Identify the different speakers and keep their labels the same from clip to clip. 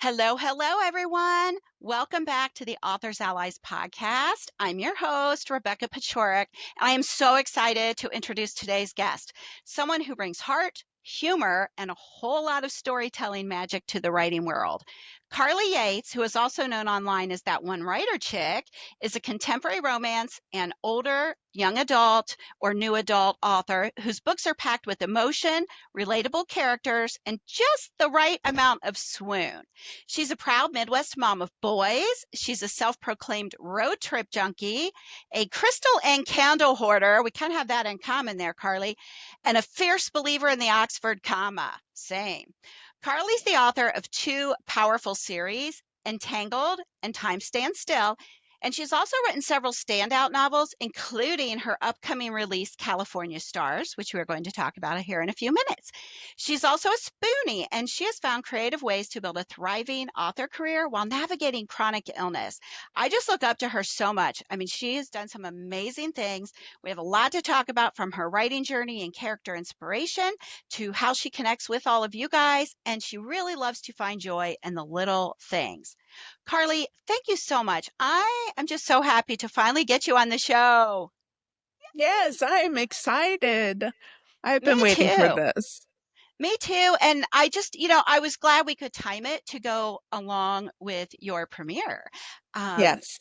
Speaker 1: Hello, hello, everyone. Welcome back to the Authors Allies podcast. I'm your host, Rebecca Pachorik, and I am so excited to introduce today's guest, someone who brings heart, humor, and a whole lot of storytelling magic to the writing world. Carlie Yates, who is also known online as that one writer chick, is a contemporary romance and older, young adult, or new adult author whose books are packed with emotion, relatable characters, and just the right amount of swoon. She's a proud Midwest mom of boys. She's a self proclaimed road trip junkie, a crystal and candle hoarder. We kind of have that in common there, Carlie, and a fierce believer in the Oxford comma. Same. Carlie's the author of two powerful series, Entangled and Time Stands Still. And she's also written several standout novels, including her upcoming release, California Stars, which we're going to talk about here in a few minutes. She's also a spoonie, and she has found creative ways to build a thriving author career while navigating chronic illness. I just look up to her so much. I mean, she has done some amazing things. We have a lot to talk about, from her writing journey and character inspiration to how she connects with all of you guys. And she really loves to find joy in the little things. Carlie, thank you so much. I am just so happy to finally get you on the show.
Speaker 2: Yes, I'm excited. I've
Speaker 1: Me
Speaker 2: been waiting for
Speaker 1: too.
Speaker 2: this.
Speaker 1: Me too. And I just, I was glad we could time it to go along with your premiere. Um,
Speaker 2: Yes.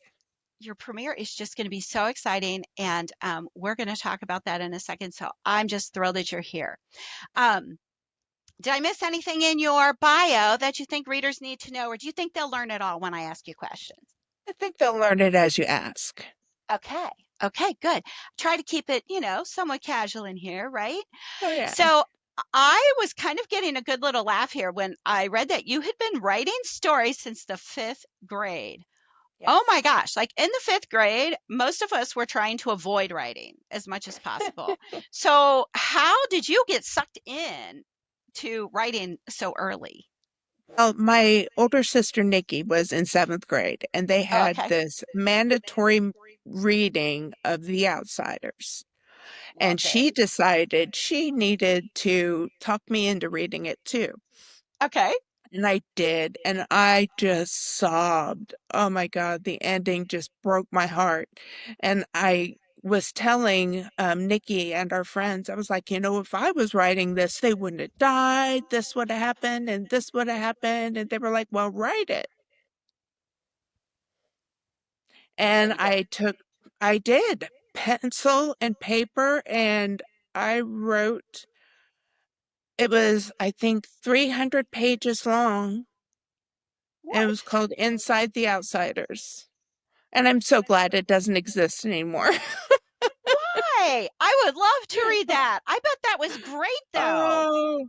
Speaker 1: your premiere is just going to be so exciting. And we're going to talk about that in a second. So I'm just thrilled that you're here. Um, did I miss anything in your bio that you think readers need to know, or do you think they'll learn it all when I ask you questions?
Speaker 2: I think they'll learn it as you ask.
Speaker 1: Okay. Okay, good. Try to keep it, somewhat casual in here, right?
Speaker 2: Oh, yeah.
Speaker 1: So I was kind of getting a good little laugh here when I read that you had been writing stories since the fifth grade. Oh my
Speaker 2: Yes.
Speaker 1: gosh, like in the fifth grade, most of us were trying to avoid writing as much as possible. So, how did you get sucked in to writing so early?
Speaker 2: Well, my older sister Nikki was in seventh grade, and they
Speaker 1: Oh,
Speaker 2: had
Speaker 1: okay.
Speaker 2: this mandatory reading of The Outsiders. And
Speaker 1: Loved it.
Speaker 2: she decided she needed to talk me into reading it too.
Speaker 1: Okay.
Speaker 2: And I did, and I just sobbed. Oh my God, the ending just broke my heart. And I was telling Nikki and our friends, I was like, if I was writing this, they wouldn't have died. This would have happened, and this would have happened. And they were like, well, write it.
Speaker 1: So
Speaker 2: And
Speaker 1: you did.
Speaker 2: I did pencil and paper, and I wrote, it was, I think, 300 pages long. It was
Speaker 1: What?
Speaker 2: called Inside the Outsiders. And I'm so glad it doesn't exist anymore.
Speaker 1: Why? I would love to read that. I bet that was great though.
Speaker 2: Oh,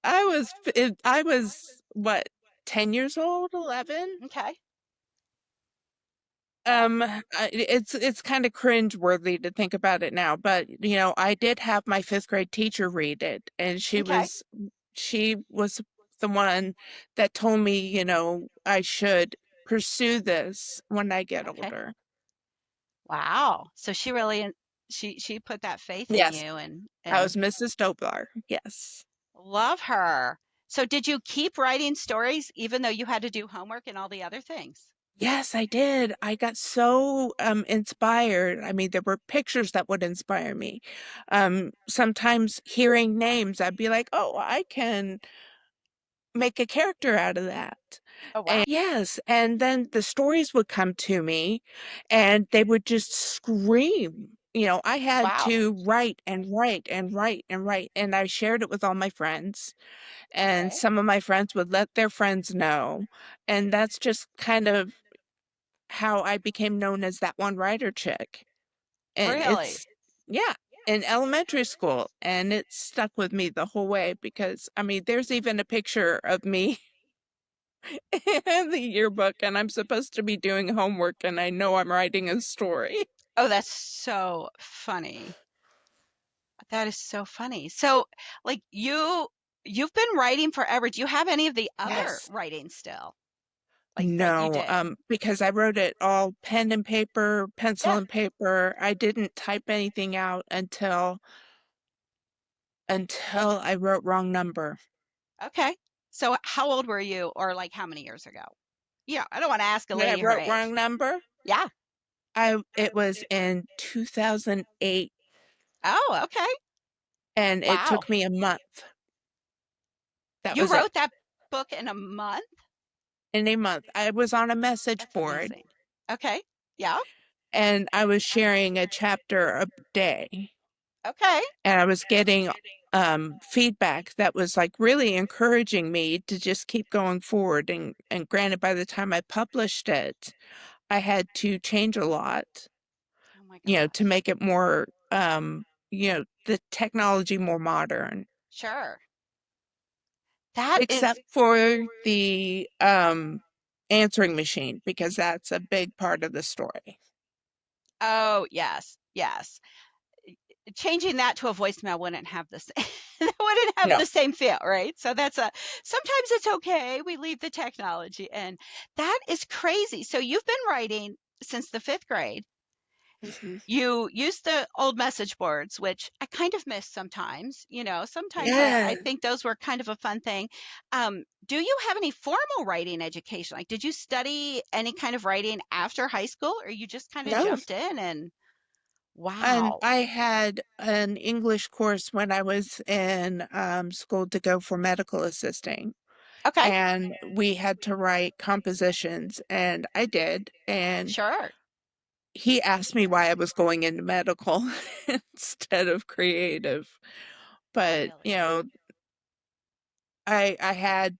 Speaker 2: I was what, 10 years old, 11?
Speaker 1: Okay. Wow.
Speaker 2: It's kind of cringe-worthy to think about it now, but I did have my fifth grade teacher read it, and
Speaker 1: Okay.
Speaker 2: she was the one that told me, I should pursue this when I get
Speaker 1: Okay.
Speaker 2: older.
Speaker 1: Wow. So she really she put that faith in
Speaker 2: Yes,
Speaker 1: you and
Speaker 2: I was Mrs. Doblar. Yes.
Speaker 1: love her. So did you keep writing stories even though you had to do homework and all the other things?
Speaker 2: Yes, I did. I got so inspired. I mean, there were pictures that would inspire me. Sometimes hearing names, I'd be like, oh, I can make a character out of that.
Speaker 1: Oh wow.
Speaker 2: And yes, and then the stories would come to me and they would just scream. I had
Speaker 1: Wow.
Speaker 2: to write and write and write and write, and I shared it with all my friends, and
Speaker 1: Okay.
Speaker 2: some of my friends would let their friends know. And that's just kind of how I became known as that one writer chick. And
Speaker 1: Really?
Speaker 2: yeah, in elementary school. And it stuck with me the whole way because, I mean, there's even a picture of me in the yearbook, and I'm supposed to be doing homework, and I know I'm writing a story.
Speaker 1: Oh, that's so funny. That is so funny. So, like you've been writing forever. Do you have any of the other
Speaker 2: Yes.
Speaker 1: writing still? Like that you
Speaker 2: No,
Speaker 1: did?
Speaker 2: because I wrote it all pen and paper, pencil
Speaker 1: Yeah.
Speaker 2: and paper. I didn't type anything out until I wrote Wrong Number.
Speaker 1: Okay. So how old were you, or like how many years ago? Yeah, I don't want to ask a
Speaker 2: That I
Speaker 1: lady her
Speaker 2: wrote
Speaker 1: age.
Speaker 2: wrong number?
Speaker 1: Yeah.
Speaker 2: It was in 2008,
Speaker 1: Oh, okay.
Speaker 2: and it
Speaker 1: Wow.
Speaker 2: took me a month. That
Speaker 1: You
Speaker 2: was
Speaker 1: wrote
Speaker 2: it.
Speaker 1: that book in a month?
Speaker 2: In a month. I was on a message
Speaker 1: That's
Speaker 2: board
Speaker 1: amazing. Okay. Yeah.
Speaker 2: and I was sharing a chapter a day,
Speaker 1: Okay.
Speaker 2: and I was getting feedback that was like really encouraging me to just keep going forward. And granted, by the time I published it, I had to change a lot,
Speaker 1: Oh my
Speaker 2: to
Speaker 1: gosh.
Speaker 2: make it more, the technology more modern,
Speaker 1: Sure. That is,
Speaker 2: except for the answering machine, because that's a big part of the story.
Speaker 1: oh, yes. Yes. Changing that to a voicemail wouldn't have the same that wouldn't have
Speaker 2: No.
Speaker 1: the same feel, right? So that's a sometimes it's okay. We leave the technology in. That is crazy. So you've been writing since the 5th grade.
Speaker 2: Mhm.
Speaker 1: You use the old message boards, which I kind of miss sometimes. Sometimes I
Speaker 2: Yeah.
Speaker 1: think those were kind of a fun thing. Do you have any formal writing education? Like, did you study any kind of writing after high school, or you just kind of
Speaker 2: No.
Speaker 1: jumped in and
Speaker 2: And
Speaker 1: wow?
Speaker 2: I had an English course when I was in school to go for medical assisting,
Speaker 1: Okay,
Speaker 2: and we had to write compositions, and I did. And
Speaker 1: sure.
Speaker 2: he asked me why I was going into medical instead of creative. But,
Speaker 1: Really?
Speaker 2: I had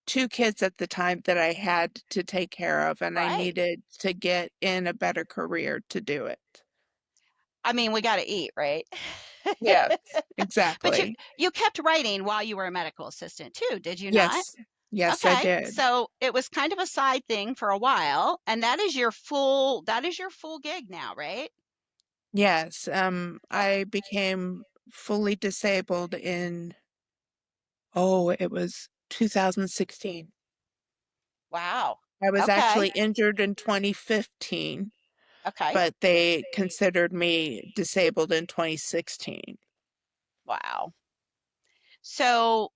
Speaker 2: two kids at the time that I had to take care of, and I
Speaker 1: Right.
Speaker 2: needed to get in a better career to do it.
Speaker 1: I mean, we got to eat, right?
Speaker 2: Yes,
Speaker 1: But you
Speaker 2: exactly.
Speaker 1: you kept writing while you were a medical assistant too, did you not?
Speaker 2: Yes. Yes, I
Speaker 1: Okay.
Speaker 2: did.
Speaker 1: So it was kind of a side thing for a while, and that is your full gig now, right?
Speaker 2: Yes,
Speaker 1: Okay.
Speaker 2: I became fully disabled in, oh, it was 2016.
Speaker 1: Wow.
Speaker 2: I was
Speaker 1: Okay.
Speaker 2: actually injured in 2015,
Speaker 1: Okay.
Speaker 2: but they considered me disabled in 2016.
Speaker 1: Wow. So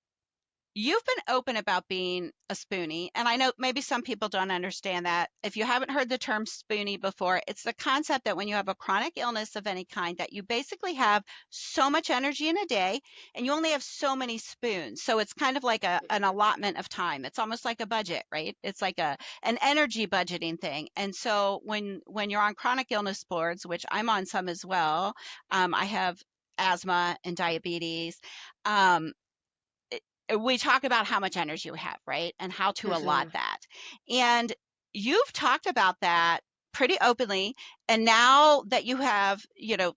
Speaker 1: you've been open about being a spoonie, and I know maybe some people don't understand that. If you haven't heard the term spoonie before, it's the concept that when you have a chronic illness of any kind, that you basically have so much energy in a day and you only have so many spoons. So it's kind of like an allotment of time. It's almost like a budget, right? It's like an energy budgeting thing. And so when you're on chronic illness boards, which I'm on some as well, I have asthma and diabetes. Um, we talk about how much energy we have, right? And how to allot
Speaker 2: Mhm.
Speaker 1: that. And you've talked about that pretty openly. And now that you have,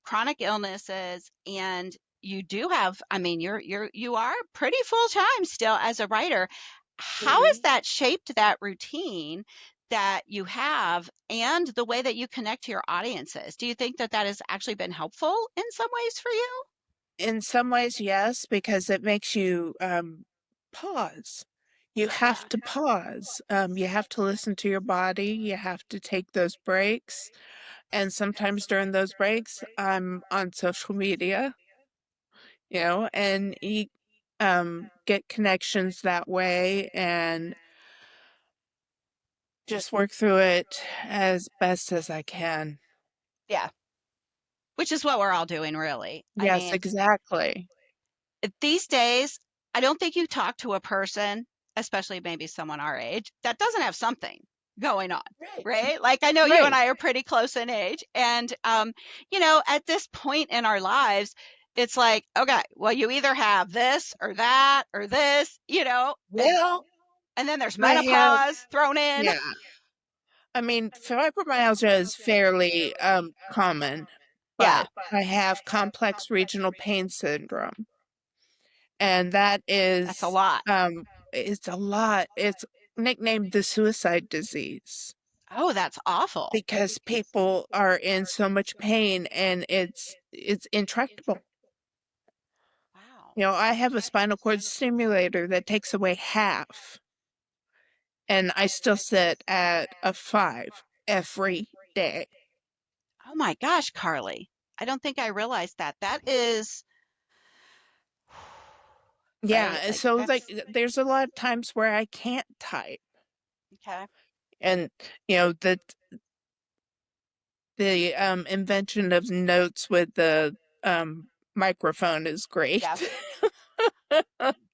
Speaker 1: chronic illnesses and you do have, I mean, you are pretty full time still as a writer. How has
Speaker 2: Mhm.
Speaker 1: that shaped that routine that you have and the way that you connect to your audiences? Do you think that that has actually been helpful in some ways for you?
Speaker 2: In some ways, yes, because it makes you pause. You have
Speaker 1: Yeah.
Speaker 2: to pause. You have to listen to your body. You have to take those breaks. And sometimes during those breaks, I'm on social media, and you get connections that way and just work through it as best as I can.
Speaker 1: Yeah. Which is what we're all doing, really. I
Speaker 2: Yes,
Speaker 1: mean,
Speaker 2: exactly.
Speaker 1: these days, I don't think you talk to a person, especially maybe someone our age, that doesn't have something going on,
Speaker 2: Right.
Speaker 1: right? Like I know you and
Speaker 2: Right.
Speaker 1: I are pretty close in age, and at this point in our lives, it's like, okay, well, you either have this or that or this,
Speaker 2: Well,
Speaker 1: and then there's
Speaker 2: I have,
Speaker 1: menopause thrown in.
Speaker 2: yeah. I mean, fibromyalgia is fairly common,
Speaker 1: Yeah,
Speaker 2: but I have complex regional pain syndrome, and that
Speaker 1: that's a
Speaker 2: is
Speaker 1: lot.
Speaker 2: it's a lot. It's nicknamed the suicide disease
Speaker 1: Oh, that's awful.
Speaker 2: because people are in so much pain and it's intractable.
Speaker 1: Wow.
Speaker 2: I have a spinal cord stimulator that takes away half, and I still sit at a 5 every day.
Speaker 1: Oh my gosh, Carlie. I don't think I realized that. That is
Speaker 2: Yeah,
Speaker 1: right?
Speaker 2: and
Speaker 1: Like
Speaker 2: so, like,
Speaker 1: that's
Speaker 2: there's a lot of times where I can't type,
Speaker 1: okay.
Speaker 2: and, you know, the invention of notes with the, microphone is great.
Speaker 1: Yes.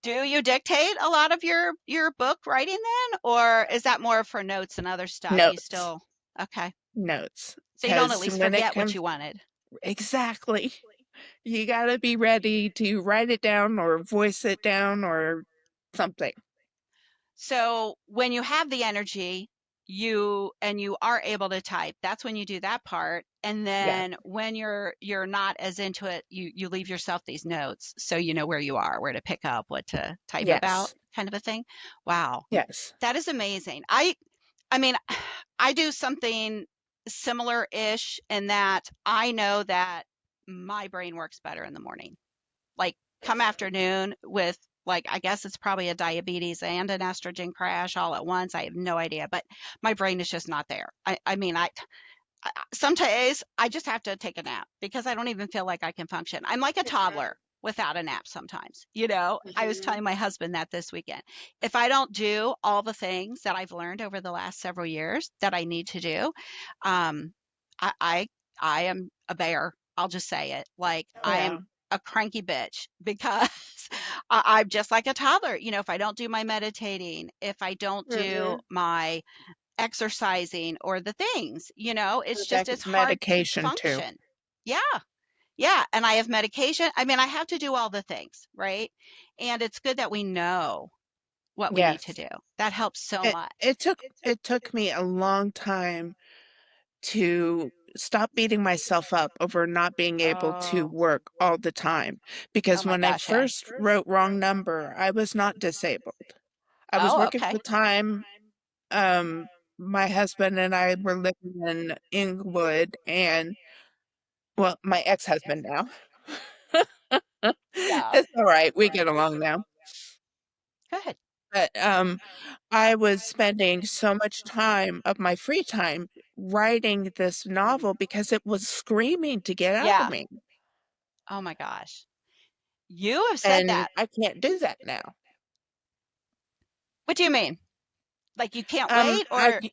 Speaker 1: Do you dictate a lot of your book writing then, or is that more for notes and other stuff? You
Speaker 2: Notes,
Speaker 1: still okay.
Speaker 2: notes,
Speaker 1: So you don't at
Speaker 2: because
Speaker 1: least
Speaker 2: when it
Speaker 1: forget what
Speaker 2: comes
Speaker 1: you wanted.
Speaker 2: exactly. You gotta be ready to write it down or voice it down or something.
Speaker 1: So when you have the energy, you are able to type, that's when you do that part. And
Speaker 2: Yes,
Speaker 1: then when you're not as into it, you leave yourself these notes so you know where you are, where to pick up, what to type about,
Speaker 2: yes,
Speaker 1: kind of a thing. Wow.
Speaker 2: yes.
Speaker 1: That is amazing. I mean, I do something similar-ish in that I know that my brain works better in the morning. Like come afternoon with like I guess it's probably a diabetes and an estrogen crash all at once. I have no idea, but my brain is just not there. I mean, some days I just have to take a nap because I don't even feel like I can function. I'm like a toddler without a nap sometimes. You know, I was
Speaker 2: Mhm.
Speaker 1: telling my husband that this weekend. If I don't do all the things that I've learned over the last several years that I need to do, um, I, I, I am a bear. I'll just say it. Like I
Speaker 2: Yeah.
Speaker 1: am a cranky bitch because I'm just like a toddler. You know, if I don't do my meditating, if I don't do
Speaker 2: Mhm.
Speaker 1: my exercising or the things, you know, it's just
Speaker 2: Rebecca's
Speaker 1: it's hard to
Speaker 2: medication too.
Speaker 1: function. Yeah. Yeah. And I have medication. I mean, I have to do all the things, right? And it's good that we know what we need to
Speaker 2: Yes.
Speaker 1: do. That helps so
Speaker 2: It
Speaker 1: much.
Speaker 2: it took me a long time to stop beating myself up over not being able to
Speaker 1: Oh,
Speaker 2: work all the time.
Speaker 1: oh
Speaker 2: Because
Speaker 1: my
Speaker 2: when I
Speaker 1: gosh. Yeah.
Speaker 2: first wrote Wrong Number, I was not disabled. I was
Speaker 1: Oh,
Speaker 2: working
Speaker 1: okay.
Speaker 2: full time. Um, my husband and I were living in Inglewood, and well, my ex-husband now.
Speaker 1: Yeah.
Speaker 2: It's all right. We get along now.
Speaker 1: Good.
Speaker 2: But I was spending so much time of my free time writing this novel because it was screaming to get out of
Speaker 1: Yeah.
Speaker 2: me.
Speaker 1: Oh my gosh. You have said
Speaker 2: And
Speaker 1: that.
Speaker 2: I can't do that now.
Speaker 1: What do you mean? Like you can't
Speaker 2: Um,
Speaker 1: wait
Speaker 2: I
Speaker 1: or
Speaker 2: c-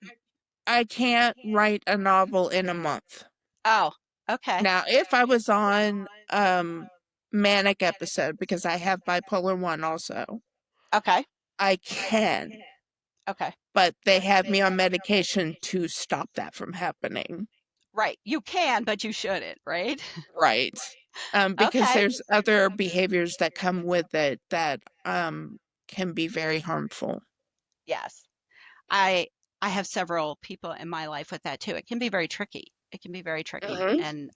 Speaker 2: I can't write a novel in a month.
Speaker 1: oh, okay.
Speaker 2: Now, if I was on manic episode because I have bipolar 1 also,
Speaker 1: Okay.
Speaker 2: I can,
Speaker 1: Okay.
Speaker 2: but they have me on medication to stop that from happening.
Speaker 1: Right. You can, but you shouldn't, right?
Speaker 2: Right. Because
Speaker 1: Okay.
Speaker 2: there's other behaviors that come with it that can be very harmful.
Speaker 1: Yes. I I have several people in my life with that too. It can be very tricky. It can be very tricky,
Speaker 2: Hmm.
Speaker 1: and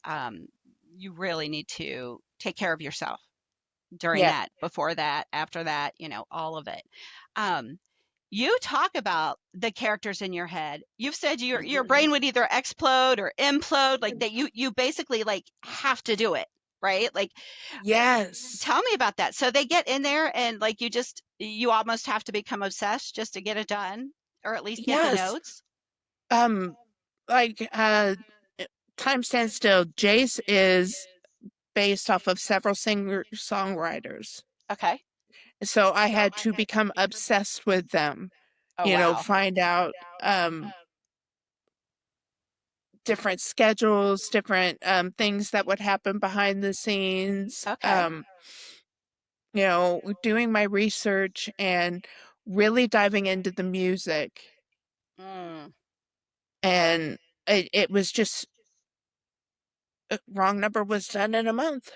Speaker 1: you really need to take care of yourself during
Speaker 2: Yeah.
Speaker 1: that, before that, after that, you know, all of it. Um, you talk about the characters in your head. You've said your
Speaker 2: Mhm.
Speaker 1: brain would either explode or implode, like that. You basically like have to do it, right? Like
Speaker 2: Yes.
Speaker 1: tell me about that. So they get in there and like you almost have to become obsessed just to get it done or at least get the
Speaker 2: Yes.
Speaker 1: notes.
Speaker 2: Um, like Time Stands Still, Jace is based off of several singer-songwriters.
Speaker 1: Okay.
Speaker 2: So I had to become obsessed with them,
Speaker 1: Oh wow.
Speaker 2: find out different schedules, different things that would happen behind the scenes,
Speaker 1: Okay.
Speaker 2: doing my research and really diving into the music.
Speaker 1: Mm,
Speaker 2: And it was just Wrong Number was done in a month.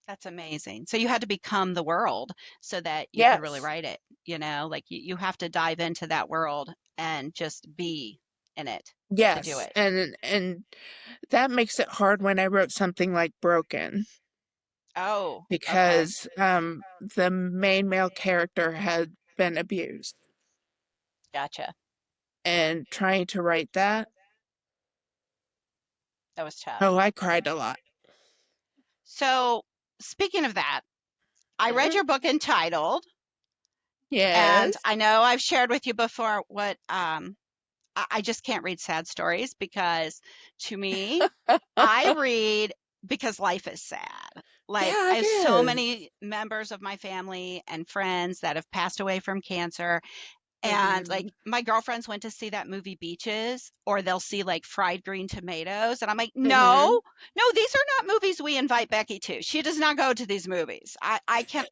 Speaker 1: that's amazing. So you had to become the world so that you could really
Speaker 2: Yes.
Speaker 1: write it, you know, like you have to dive into that world and just be in it to do
Speaker 2: Yes.
Speaker 1: it.
Speaker 2: And that makes it hard when I wrote something like Broken
Speaker 1: Oh, okay.
Speaker 2: because the main male character had been abused.
Speaker 1: Gotcha.
Speaker 2: And trying to write that,
Speaker 1: That was tough.
Speaker 2: oh, I cried a lot.
Speaker 1: So speaking of that, I read
Speaker 2: Mhm.
Speaker 1: your book entitled, and
Speaker 2: Yes.
Speaker 1: I know I've shared with you before what I just can't read sad stories because to me, I read because life is sad. Like,
Speaker 2: Yeah,
Speaker 1: I
Speaker 2: it
Speaker 1: have so
Speaker 2: is.
Speaker 1: many members of my family and friends that have passed away from cancer. And like
Speaker 2: Mhm.
Speaker 1: my girlfriends went to see that movie Beaches, or they'll see like Fried Green Tomatoes. And I'm like,
Speaker 2: Mhm.
Speaker 1: no, no, these are not movies we invite Becky to. She does not go to these movies. I can't,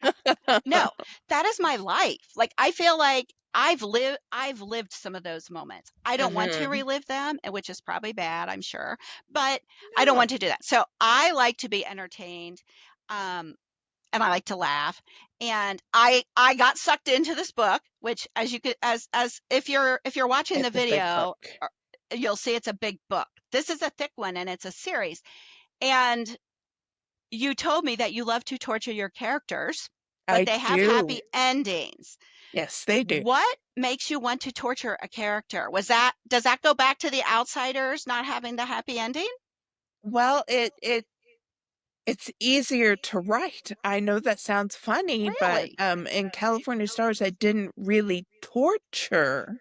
Speaker 1: no, that is my life. Like I feel like I've lived some of those moments. I don't want to
Speaker 2: Mhm.
Speaker 1: relive them, and which is probably bad, I'm sure, but I don't
Speaker 2: No.
Speaker 1: want to do that. So I like to be entertained. Um, and I like to laugh. And I got sucked into this book, which as you could as if you're watching the
Speaker 2: It's a big
Speaker 1: video,
Speaker 2: book.
Speaker 1: you'll see it's a big book. This is a thick one and it's a series. And you told me that you love to torture your characters, but
Speaker 2: I
Speaker 1: they have
Speaker 2: do.
Speaker 1: happy endings.
Speaker 2: Yes, they do.
Speaker 1: What makes you want to torture a character? Does that go back to the outsiders not having the happy ending?
Speaker 2: Well, it's easier to write. I know that sounds funny, but
Speaker 1: Really?
Speaker 2: in California Stars, I didn't really torture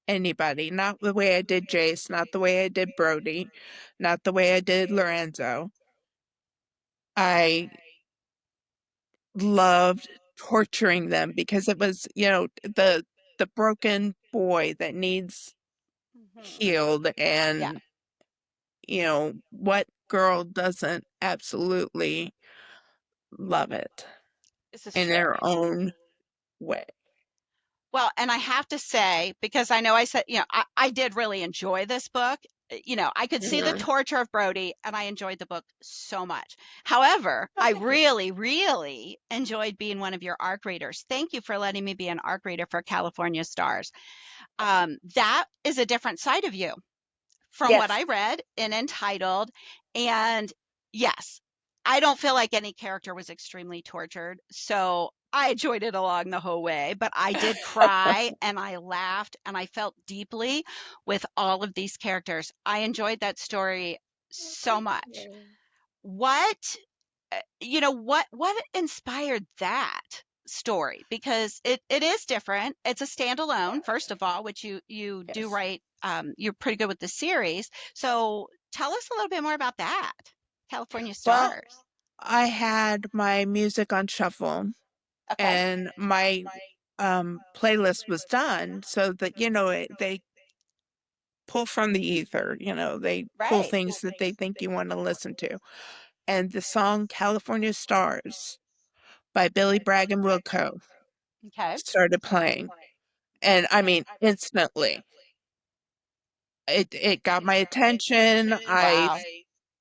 Speaker 2: anybody. Not the way I did Jace, not the way I did Brody, not the way I did Lorenzo. I loved torturing them because it was, the broken boy that needs
Speaker 1: Hmm.
Speaker 2: healed,
Speaker 1: Yeah,
Speaker 2: and what girl doesn't absolutely love it
Speaker 1: this is
Speaker 2: in
Speaker 1: true.
Speaker 2: their own way.
Speaker 1: Well, and I have to say, because I know I said, I did really enjoy this book. I could see the
Speaker 2: Mhm.
Speaker 1: torture of Brody, and I enjoyed the book so much. However,
Speaker 2: Oh,
Speaker 1: I
Speaker 2: thank you.
Speaker 1: really, really enjoyed being one of your ARC readers. Thank you for letting me be an ARC reader for California Stars. That is a different side of you from what
Speaker 2: Yes.
Speaker 1: I read in Entitled. And yes, I don't feel like any character was extremely tortured. So I enjoyed it along the whole way, but I did cry and I laughed and I felt deeply with all of these characters. I enjoyed that story
Speaker 2: Oh,
Speaker 1: so
Speaker 2: thank
Speaker 1: much.
Speaker 2: you.
Speaker 1: What inspired that story? Because it is different. It's a standalone, first of all, which you do
Speaker 2: Yes.
Speaker 1: write. You're pretty good with the series. So tell us a little bit more about that. California
Speaker 2: Well,
Speaker 1: Stars.
Speaker 2: I had my music on shuffle
Speaker 1: Okay.
Speaker 2: and my playlist was done so that they pull from the ether, they pull
Speaker 1: Right.
Speaker 2: things that they think you want to listen to. And the song California Stars by Billy Bragg and Wilco
Speaker 1: Okay.
Speaker 2: started playing. And I mean, instantly, it got my attention.
Speaker 1: Wow.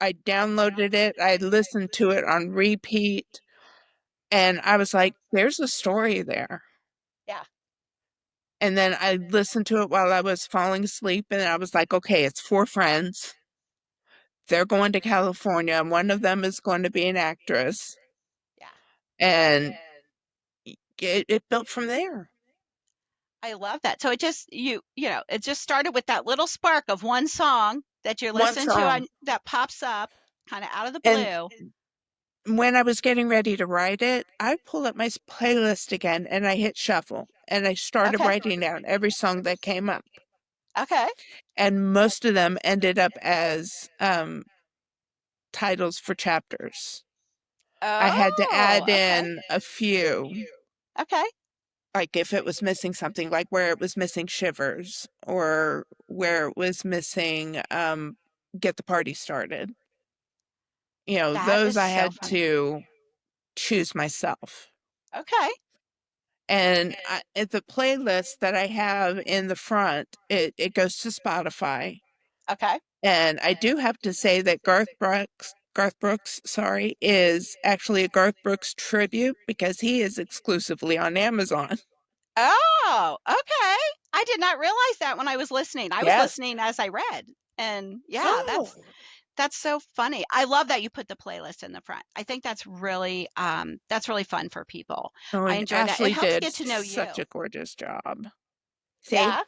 Speaker 2: I downloaded it. I listened to it on repeat, and I was like, there's a story there.
Speaker 1: Yeah.
Speaker 2: And then I listened to it while I was falling asleep, and I was like, okay, it's four friends. They're going to California, and one of them is going to be an actress.
Speaker 1: Yeah.
Speaker 2: And it built from there.
Speaker 1: I love that. So it just started with that little spark of one song that you're
Speaker 2: One
Speaker 1: listening to
Speaker 2: song.
Speaker 1: that pops up kind of out of the
Speaker 2: And
Speaker 1: blue.
Speaker 2: when I was getting ready to write it, I pulled up my playlist again and I hit shuffle and I started
Speaker 1: Okay.
Speaker 2: writing down every song that came up.
Speaker 1: Okay.
Speaker 2: And most of them ended up as titles for chapters. I had to
Speaker 1: Oh,
Speaker 2: add
Speaker 1: okay.
Speaker 2: in a few,
Speaker 1: Okay.
Speaker 2: like if it was missing something, like where it was missing Shivers or where it was missing Get the Party Started.
Speaker 1: That
Speaker 2: Those
Speaker 1: is
Speaker 2: I
Speaker 1: so
Speaker 2: had
Speaker 1: funny.
Speaker 2: to choose myself.
Speaker 1: Okay.
Speaker 2: And the playlist that I have in the front, it goes to Spotify.
Speaker 1: Okay.
Speaker 2: And I do have to say that Garth Brooks, sorry, is actually a Garth Brooks tribute because he is exclusively on Amazon.
Speaker 1: Oh, okay. I did not realize that when I was listening. I was
Speaker 2: Yes.
Speaker 1: listening as I read. And yeah,
Speaker 2: Oh,
Speaker 1: that's so funny. I love that you put the playlist in the front. I think that's really fun for people.
Speaker 2: oh,
Speaker 1: I
Speaker 2: and
Speaker 1: enjoy that. It
Speaker 2: Ashley
Speaker 1: helps
Speaker 2: did
Speaker 1: get to know you.
Speaker 2: such a gorgeous job. See?
Speaker 1: Yeah.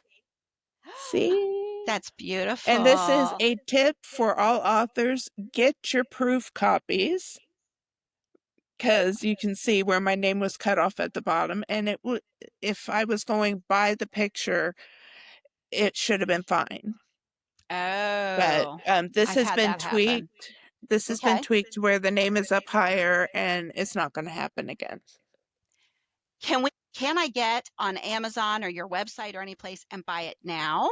Speaker 2: See?
Speaker 1: That's
Speaker 2: And this is
Speaker 1: beautiful.
Speaker 2: a tip for all authors. Get your proof copies because you can see where my name was cut off at the bottom. And it would, if I was going by the picture, it should have been fine. But
Speaker 1: Oh,
Speaker 2: this
Speaker 1: I've
Speaker 2: has
Speaker 1: had
Speaker 2: been
Speaker 1: that happen.
Speaker 2: tweaked. This has been
Speaker 1: Okay.
Speaker 2: tweaked where the name is up higher and it's not going to happen again.
Speaker 1: Can I get on Amazon or your website or any place and buy it now?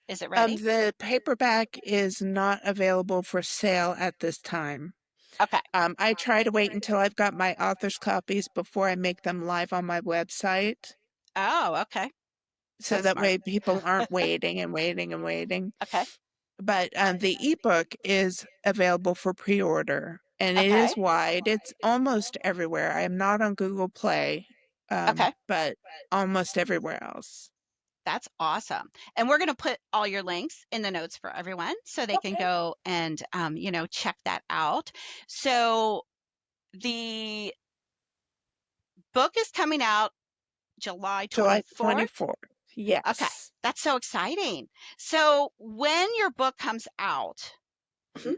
Speaker 1: Is it ready?
Speaker 2: The paperback is not available for sale at this time.
Speaker 1: Okay.
Speaker 2: I try to wait until I've got my author's copies before I make them live on my website,
Speaker 1: Oh, okay.
Speaker 2: so
Speaker 1: That's
Speaker 2: that
Speaker 1: smart.
Speaker 2: way people aren't waiting and waiting and waiting.
Speaker 1: Okay.
Speaker 2: But the ebook is available for pre-order, and it
Speaker 1: Okay.
Speaker 2: is wide. It's almost everywhere. I am not on Google Play,
Speaker 1: Okay.
Speaker 2: but almost everywhere else.
Speaker 1: That's awesome. And we're going to put all your links in the notes for everyone so they can
Speaker 2: Okay.
Speaker 1: go and, check that out. So the book is coming out July
Speaker 2: July
Speaker 1: 24th.
Speaker 2: 24th.
Speaker 1: Okay.
Speaker 2: Yes.
Speaker 1: That's so exciting. So when your book comes out,
Speaker 2: Mhm.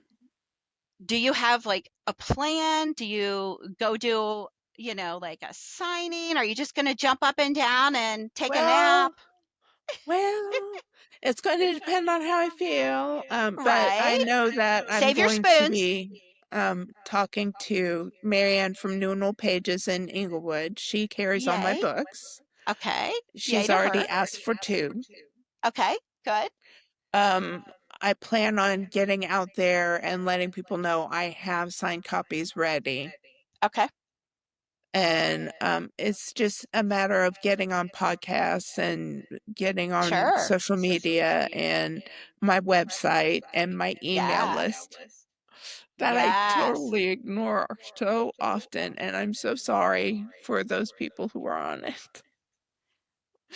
Speaker 1: do you have like a plan? Do you go do, like a signing? Are you just going to jump up and down and take a nap?
Speaker 2: Well, well, it's going to depend on how I feel. But I
Speaker 1: Right?
Speaker 2: know that I'm
Speaker 1: Save your
Speaker 2: going to
Speaker 1: spoons.
Speaker 2: be talking to Marianne from New and Old Pages in Inglewood. She carries all my
Speaker 1: Yay.
Speaker 2: books.
Speaker 1: Okay. Yay
Speaker 2: She's
Speaker 1: to her.
Speaker 2: already asked for two.
Speaker 1: Okay. Good.
Speaker 2: Um, I plan on getting out there and letting people know I have signed copies ready.
Speaker 1: Okay.
Speaker 2: And it's just a matter of getting on podcasts and getting on
Speaker 1: Sure.
Speaker 2: social media and my website and my email
Speaker 1: Yeah.
Speaker 2: list that I
Speaker 1: Yes.
Speaker 2: totally ignore so often. And I'm so sorry for those people who are on it.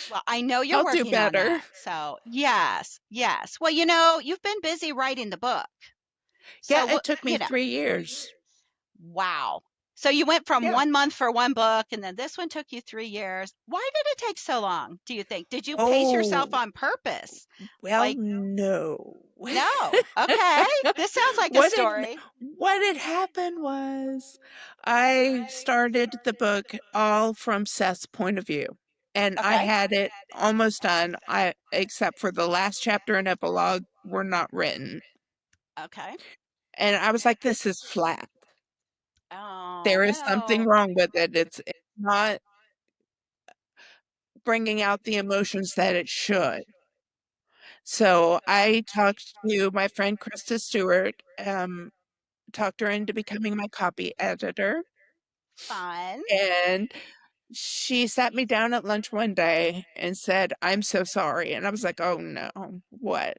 Speaker 1: Well, I know you're
Speaker 2: I'll do
Speaker 1: working on
Speaker 2: better.
Speaker 1: that. So, yes. Yes. Well, you've been busy writing the book. So,
Speaker 2: Yeah, it took me 3 years.
Speaker 1: wow. So you went from
Speaker 2: Yeah.
Speaker 1: 1 month for one book, and then this one took you 3 years. Why did it take so long, do you think? Did you pace yourself
Speaker 2: Oh,
Speaker 1: on purpose?
Speaker 2: well,
Speaker 1: Like,
Speaker 2: no.
Speaker 1: no. Okay. This sounds like a
Speaker 2: What had
Speaker 1: story.
Speaker 2: what had happened was I started the book all from Seth's point of view, and I
Speaker 1: Okay.
Speaker 2: had it almost done. I except for the last chapter and epilogue were not written.
Speaker 1: Okay.
Speaker 2: And I was like, this is flat.
Speaker 1: Oh,
Speaker 2: There is something
Speaker 1: no.
Speaker 2: wrong with it. It's not bringing out the emotions that it should. So I talked to my friend Krista Stewart, talked her into becoming my copy editor.
Speaker 1: Fun.
Speaker 2: And she sat me down at lunch one day and said, I'm so sorry. And I was like, oh no, what?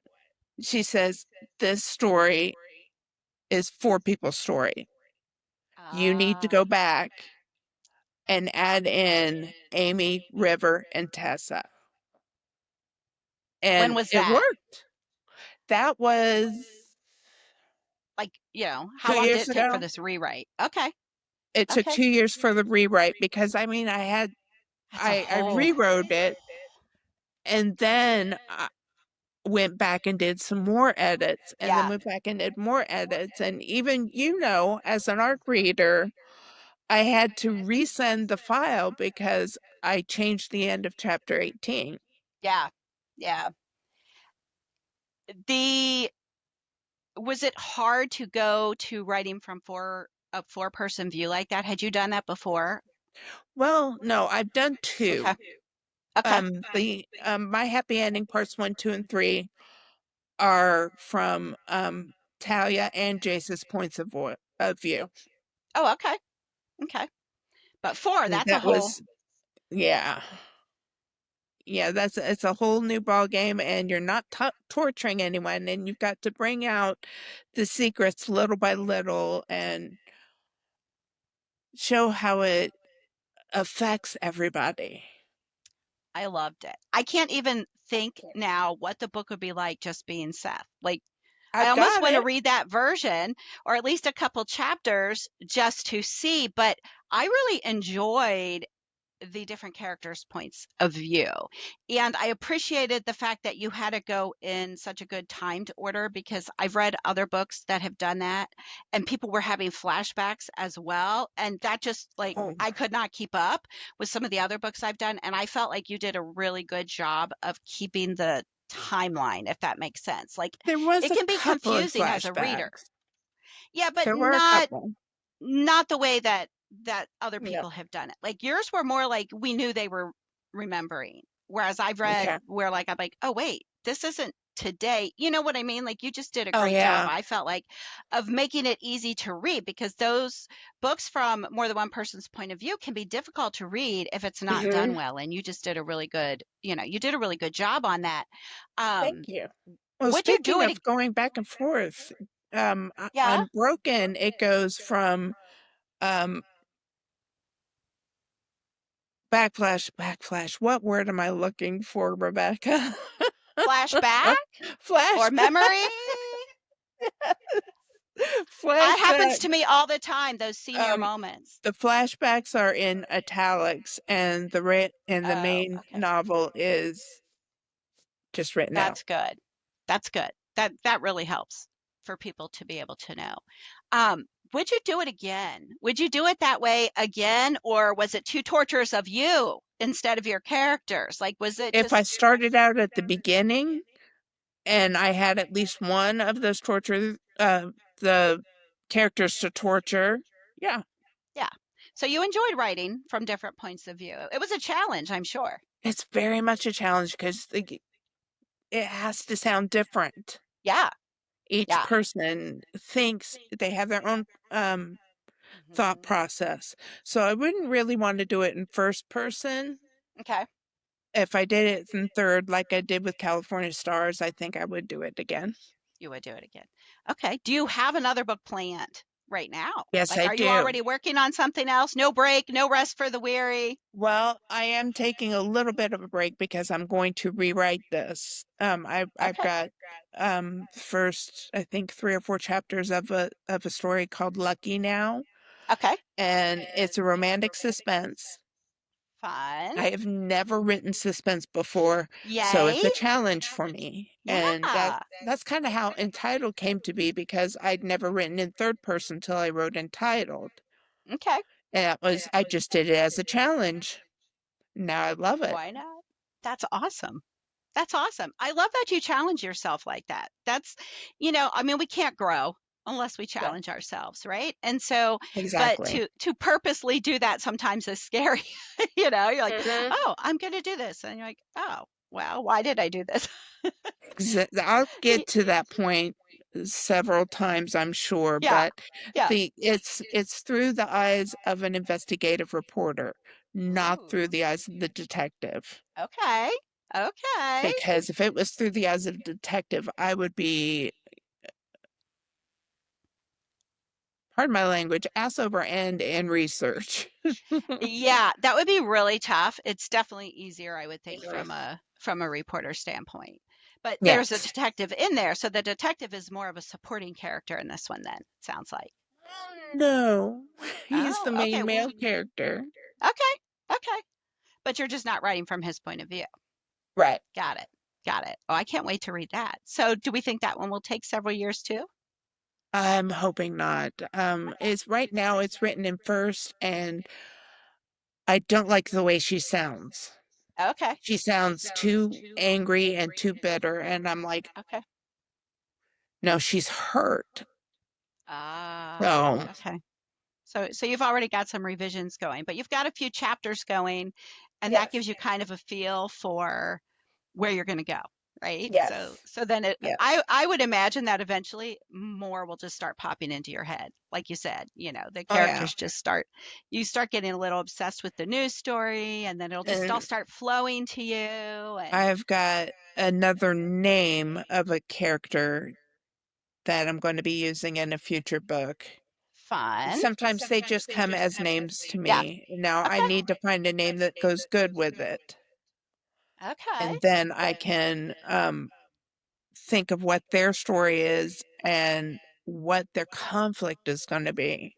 Speaker 2: She says, this story is four people's story. You need to
Speaker 1: Ah.
Speaker 2: go back and add in Amy, River, and Tessa.
Speaker 1: When
Speaker 2: And
Speaker 1: was
Speaker 2: it
Speaker 1: that?
Speaker 2: worked. That was
Speaker 1: Like, how
Speaker 2: two
Speaker 1: long did
Speaker 2: years
Speaker 1: it take for
Speaker 2: ago.
Speaker 1: this rewrite? Okay.
Speaker 2: It took
Speaker 1: Okay.
Speaker 2: 2 years for the rewrite because I mean,
Speaker 1: That's a
Speaker 2: I
Speaker 1: whole.
Speaker 2: rewrote it and then went back and did some more edits and then
Speaker 1: Yeah.
Speaker 2: went back and did more edits. And even, as an art reader, I had to resend the file because I changed the end of chapter 18.
Speaker 1: Yeah. Yeah. The Was it hard to go to writing from a four-person view like that? Had you done that before?
Speaker 2: Well, no, I've done two.
Speaker 1: Okay. Okay.
Speaker 2: The My happy ending parts 1, 2, and 3 are from Talia and Jace's points of view.
Speaker 1: Oh, okay. Okay. But four,
Speaker 2: And
Speaker 1: that's a
Speaker 2: that
Speaker 1: whole.
Speaker 2: was, yeah. Yeah, it's a whole new ball game, and you're not torturing anyone, and you've got to bring out the secrets little by little and show how it affects everybody.
Speaker 1: I loved it. I can't even think now what the book would be like just being Seth. Like, I
Speaker 2: I've
Speaker 1: almost
Speaker 2: got
Speaker 1: want to
Speaker 2: it.
Speaker 1: read that version or at least a couple chapters just to see, but I really enjoyed the different characters' points of view. And I appreciated the fact that you had to go in such a good timed order because I've read other books that have done that and people were having flashbacks as well. And that just like
Speaker 2: Oh,
Speaker 1: I could not keep up with some of the other books I've done. And I felt like you did a really good job of keeping the timeline, if that makes sense. Like
Speaker 2: there was
Speaker 1: it
Speaker 2: a
Speaker 1: can be
Speaker 2: couple of
Speaker 1: confusing as a reader.
Speaker 2: flashbacks.
Speaker 1: Yeah, but
Speaker 2: There were a couple.
Speaker 1: not the way that other
Speaker 2: No.
Speaker 1: people have done it. Like yours were more like we knew they were remembering. Whereas I've read
Speaker 2: Okay.
Speaker 1: where like I'm like, oh wait, this isn't today. You know what I mean? Like you just did a
Speaker 2: Oh
Speaker 1: great job,
Speaker 2: yeah.
Speaker 1: I felt like, of making it easy to read because those books from more than one person's point of view can be difficult to read if it's not done
Speaker 2: Hmm.
Speaker 1: well. And you just did a really good, you did a really good job on that.
Speaker 2: Thank
Speaker 1: Um,
Speaker 2: you. Well,
Speaker 1: would you do
Speaker 2: speaking
Speaker 1: it?
Speaker 2: of going back and forth,
Speaker 1: Yeah,
Speaker 2: on Broken, it goes from um, backflash. What word am I looking for, Rebecca?
Speaker 1: flashback or
Speaker 2: Flashback,
Speaker 1: memory. That happens
Speaker 2: flashback.
Speaker 1: to me all the time, those senior
Speaker 2: Um,
Speaker 1: moments.
Speaker 2: the flashbacks are in italics, and the
Speaker 1: Oh,
Speaker 2: main
Speaker 1: okay.
Speaker 2: novel is just written out.
Speaker 1: That's good. That's good. That really helps for people to be able to know. Um, would you do it again? Would you do it that way again, or was it too torturous of you instead of your characters? Like, was it
Speaker 2: If I
Speaker 1: just
Speaker 2: started out at the beginning and I had at least one of those the characters to torture, yeah,
Speaker 1: yeah? So you enjoyed writing from different points of view. It was a challenge, I'm sure.
Speaker 2: it's very much a challenge because it has to sound different.
Speaker 1: Yeah,
Speaker 2: Each
Speaker 1: yeah.
Speaker 2: person thinks they have their own thought
Speaker 1: Hmm.
Speaker 2: process. So I wouldn't really want to do it in first person.
Speaker 1: Okay,
Speaker 2: If I did it in third, like I did with California Stars, I think I would do it again.
Speaker 1: you would do it again. Okay. Do you have another book planned right now?
Speaker 2: Yes,
Speaker 1: Like,
Speaker 2: I
Speaker 1: are you
Speaker 2: do.
Speaker 1: already working on something else? No break, no rest for the weary.
Speaker 2: Well, I am taking a little bit of a break because I'm going to rewrite this. I've
Speaker 1: Okay.
Speaker 2: got first I think three or four chapters of a story called Lucky Now,
Speaker 1: Okay.
Speaker 2: and it's a romantic suspense.
Speaker 1: Fun.
Speaker 2: I have never written suspense before, so
Speaker 1: Yay.
Speaker 2: it's a challenge for me. And
Speaker 1: Yeah.
Speaker 2: that's kind of how Entitled came to be because I'd never written in third person till I wrote Entitled.
Speaker 1: Okay.
Speaker 2: And that was I just did it as a challenge. Now I love it.
Speaker 1: Why not? That's awesome. That's awesome. I love that you challenge yourself like that. I mean, we can't grow unless we
Speaker 2: No,
Speaker 1: challenge ourselves, right? And so, but
Speaker 2: exactly.
Speaker 1: to purposely do that sometimes is scary. You're like,
Speaker 2: Hmm.
Speaker 1: "Oh, I'm going to do this." And you're like, "Oh, well, why did I do this?"
Speaker 2: I'll
Speaker 1: Y-
Speaker 2: get to that point several times, I'm sure,
Speaker 1: Yeah.
Speaker 2: but
Speaker 1: Yeah.
Speaker 2: it's through the eyes of an investigative reporter, not through
Speaker 1: Ooh.
Speaker 2: the eyes of the detective.
Speaker 1: Okay. Okay.
Speaker 2: Because if it was through the eyes of the detective, I would be, pardon my language, ass over end in research.
Speaker 1: Yeah, that would be really tough. It's definitely easier, I would think,
Speaker 2: Mhm.
Speaker 1: from a reporter standpoint. But there's a
Speaker 2: Yes.
Speaker 1: detective in there, so the detective is more of a supporting character in this one then, sounds like.
Speaker 2: No, he's
Speaker 1: Oh,
Speaker 2: the
Speaker 1: okay.
Speaker 2: main male character.
Speaker 1: Okay. Okay. But you're just not writing from his point of view.
Speaker 2: Right.
Speaker 1: Got it. Got it. Oh, I can't wait to read that. So, do we think that one will take several years too?
Speaker 2: I'm hoping not. It's right now it's written in first, and I don't like the way she sounds.
Speaker 1: Okay.
Speaker 2: She sounds too angry and too bitter, and I'm like,
Speaker 1: Okay.
Speaker 2: no, she's hurt.
Speaker 1: Ah,
Speaker 2: So,
Speaker 1: okay. So you've already got some revisions going, but you've got a few chapters going, and that
Speaker 2: yes,
Speaker 1: gives you kind of a feel for where you're going to go, right? So
Speaker 2: yes,
Speaker 1: so then I
Speaker 2: yes.
Speaker 1: I would imagine that eventually more will just start popping into your head. Like you said, the
Speaker 2: Oh, yeah.
Speaker 1: characters just you start getting a little obsessed with the news story, and then it'll just all
Speaker 2: And
Speaker 1: start flowing to you and
Speaker 2: I've got another name of a character that I'm going to be using in a future book.
Speaker 1: fun.
Speaker 2: Sometimes they just come as names to
Speaker 1: Yeah.
Speaker 2: me. Now I
Speaker 1: Okay.
Speaker 2: need to find a name that goes good with it.
Speaker 1: Okay.
Speaker 2: And then I can think of what their story is and what their conflict is going to be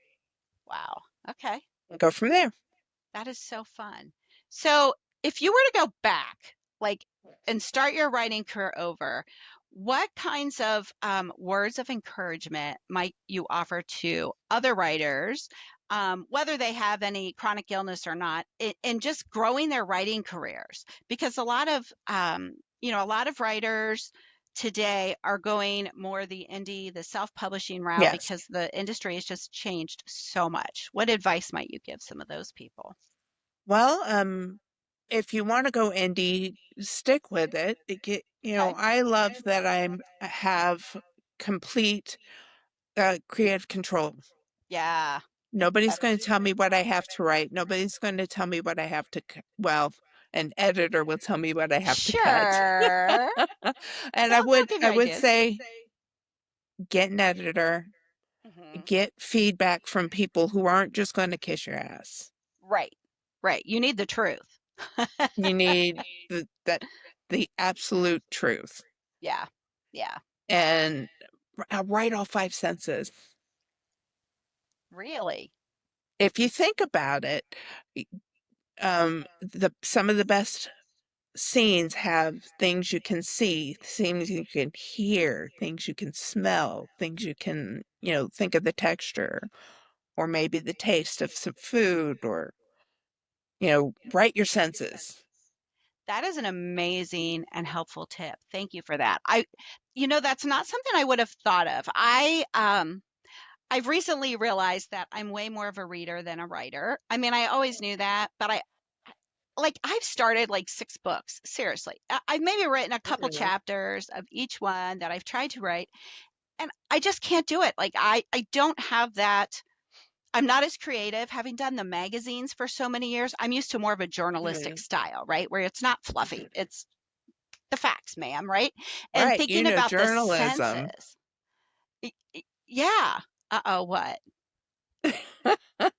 Speaker 1: Wow. Okay.
Speaker 2: and go from there.
Speaker 1: That is so fun. So, if you were to go back, like, and start your writing career over, what kinds of words of encouragement might you offer to other writers, whether they have any chronic illness or not, in just growing their writing careers? Because a lot of writers, today are going more the indie, the self-publishing route
Speaker 2: Yes.
Speaker 1: because the industry has just changed so much. What advice might you give some of those people?
Speaker 2: Well, if you want to go indie, stick with it.
Speaker 1: Okay.
Speaker 2: I love that I have complete creative control.
Speaker 1: Yeah.
Speaker 2: Nobody's
Speaker 1: That's
Speaker 2: going to tell me what I have to write. Nobody's going to tell me what I have to, well, an editor will tell me what I have to cut.
Speaker 1: sure.
Speaker 2: And
Speaker 1: They'll give you
Speaker 2: I would
Speaker 1: ideas.
Speaker 2: say get an editor,
Speaker 1: Hmm.
Speaker 2: get feedback from people who aren't just going to kiss your ass.
Speaker 1: Right. Right. You need the truth.
Speaker 2: You need the absolute truth.
Speaker 1: Yeah. Yeah.
Speaker 2: And write all five senses.
Speaker 1: Really.
Speaker 2: If you think about it, the some of the best scenes have things you can see, things you can hear, things you can smell, things you can, think of the texture, or maybe the taste of some food, or, write your senses.
Speaker 1: That is an amazing and helpful tip. Thank you for that. That's not something I would have thought of. I've recently realized that I'm way more of a reader than a writer. I mean, I always knew that, but I've started like 6 books. Seriously. I've maybe written a couple
Speaker 2: Mhm.
Speaker 1: chapters of each one that I've tried to write, and I just can't do it. Like I don't have that. I'm not as creative. Having done the magazines for so many years, I'm used to more of a journalistic
Speaker 2: Mhm.
Speaker 1: style, right? Where it's not fluffy.
Speaker 2: Mhm.
Speaker 1: It's the facts, ma'am, right? And
Speaker 2: Right,
Speaker 1: thinking about the
Speaker 2: journalism.
Speaker 1: senses. Yeah. Uh-oh, what?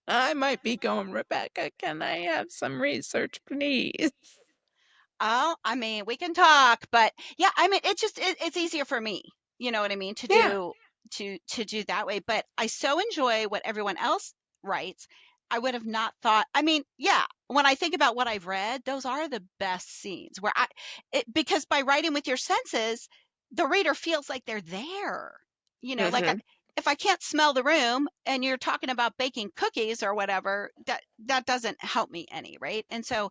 Speaker 2: I might be going, Rebecca, can I have some research, please?
Speaker 1: Oh, I mean, we can talk, but yeah, I mean, it's easier for me. You know what I mean? To
Speaker 2: Yeah.
Speaker 1: do to do that way, but I so enjoy what everyone else writes. I would have not thought. I mean, yeah, when I think about what I've read, those are the best scenes where because by writing with your senses, the reader feels like they're there. Like
Speaker 2: Hmm.
Speaker 1: if I can't smell the room and you're talking about baking cookies or whatever, that doesn't help me any, right? And so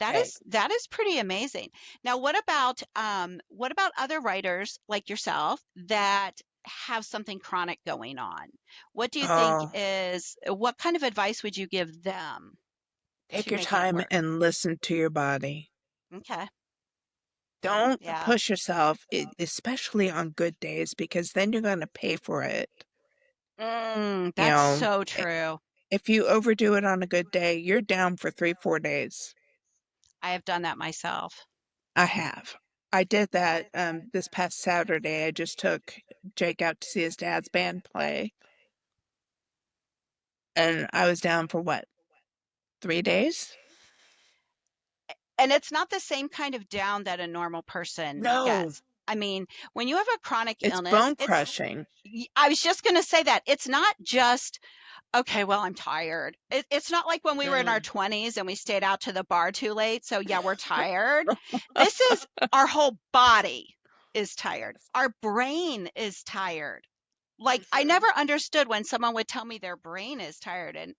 Speaker 2: Right.
Speaker 1: that is pretty amazing. Now, what about other writers like yourself that have something chronic going on? What do you think
Speaker 2: Oh,
Speaker 1: is what kind of advice would you give them
Speaker 2: take
Speaker 1: to
Speaker 2: your
Speaker 1: making it
Speaker 2: time
Speaker 1: work?
Speaker 2: and listen to your body.
Speaker 1: Okay.
Speaker 2: Don't
Speaker 1: Yeah.
Speaker 2: push yourself, especially on good days, because then you're going to pay for it. You
Speaker 1: That's
Speaker 2: know,
Speaker 1: so
Speaker 2: i-
Speaker 1: true.
Speaker 2: if you overdo it on a good day, you're down for 3, 4 days.
Speaker 1: I have done that myself.
Speaker 2: I have. I did that this past Saturday. I just took Jake out to see his dad's band play, and I was down for what, 3 days?
Speaker 1: And it's not the same kind of down that a normal person
Speaker 2: No,
Speaker 1: gets. I mean, when you have a chronic
Speaker 2: it's
Speaker 1: illness,
Speaker 2: bone crushing.
Speaker 1: I was just going to say that it's not just, okay, well, I'm tired. It's not like when we were in our
Speaker 2: Mm.
Speaker 1: 20s and we stayed out to the bar too late. So, yeah, we're tired. This is our whole body is tired. Our brain is tired. Like, I
Speaker 2: Mhm.
Speaker 1: never understood when someone would tell me their brain is tired. And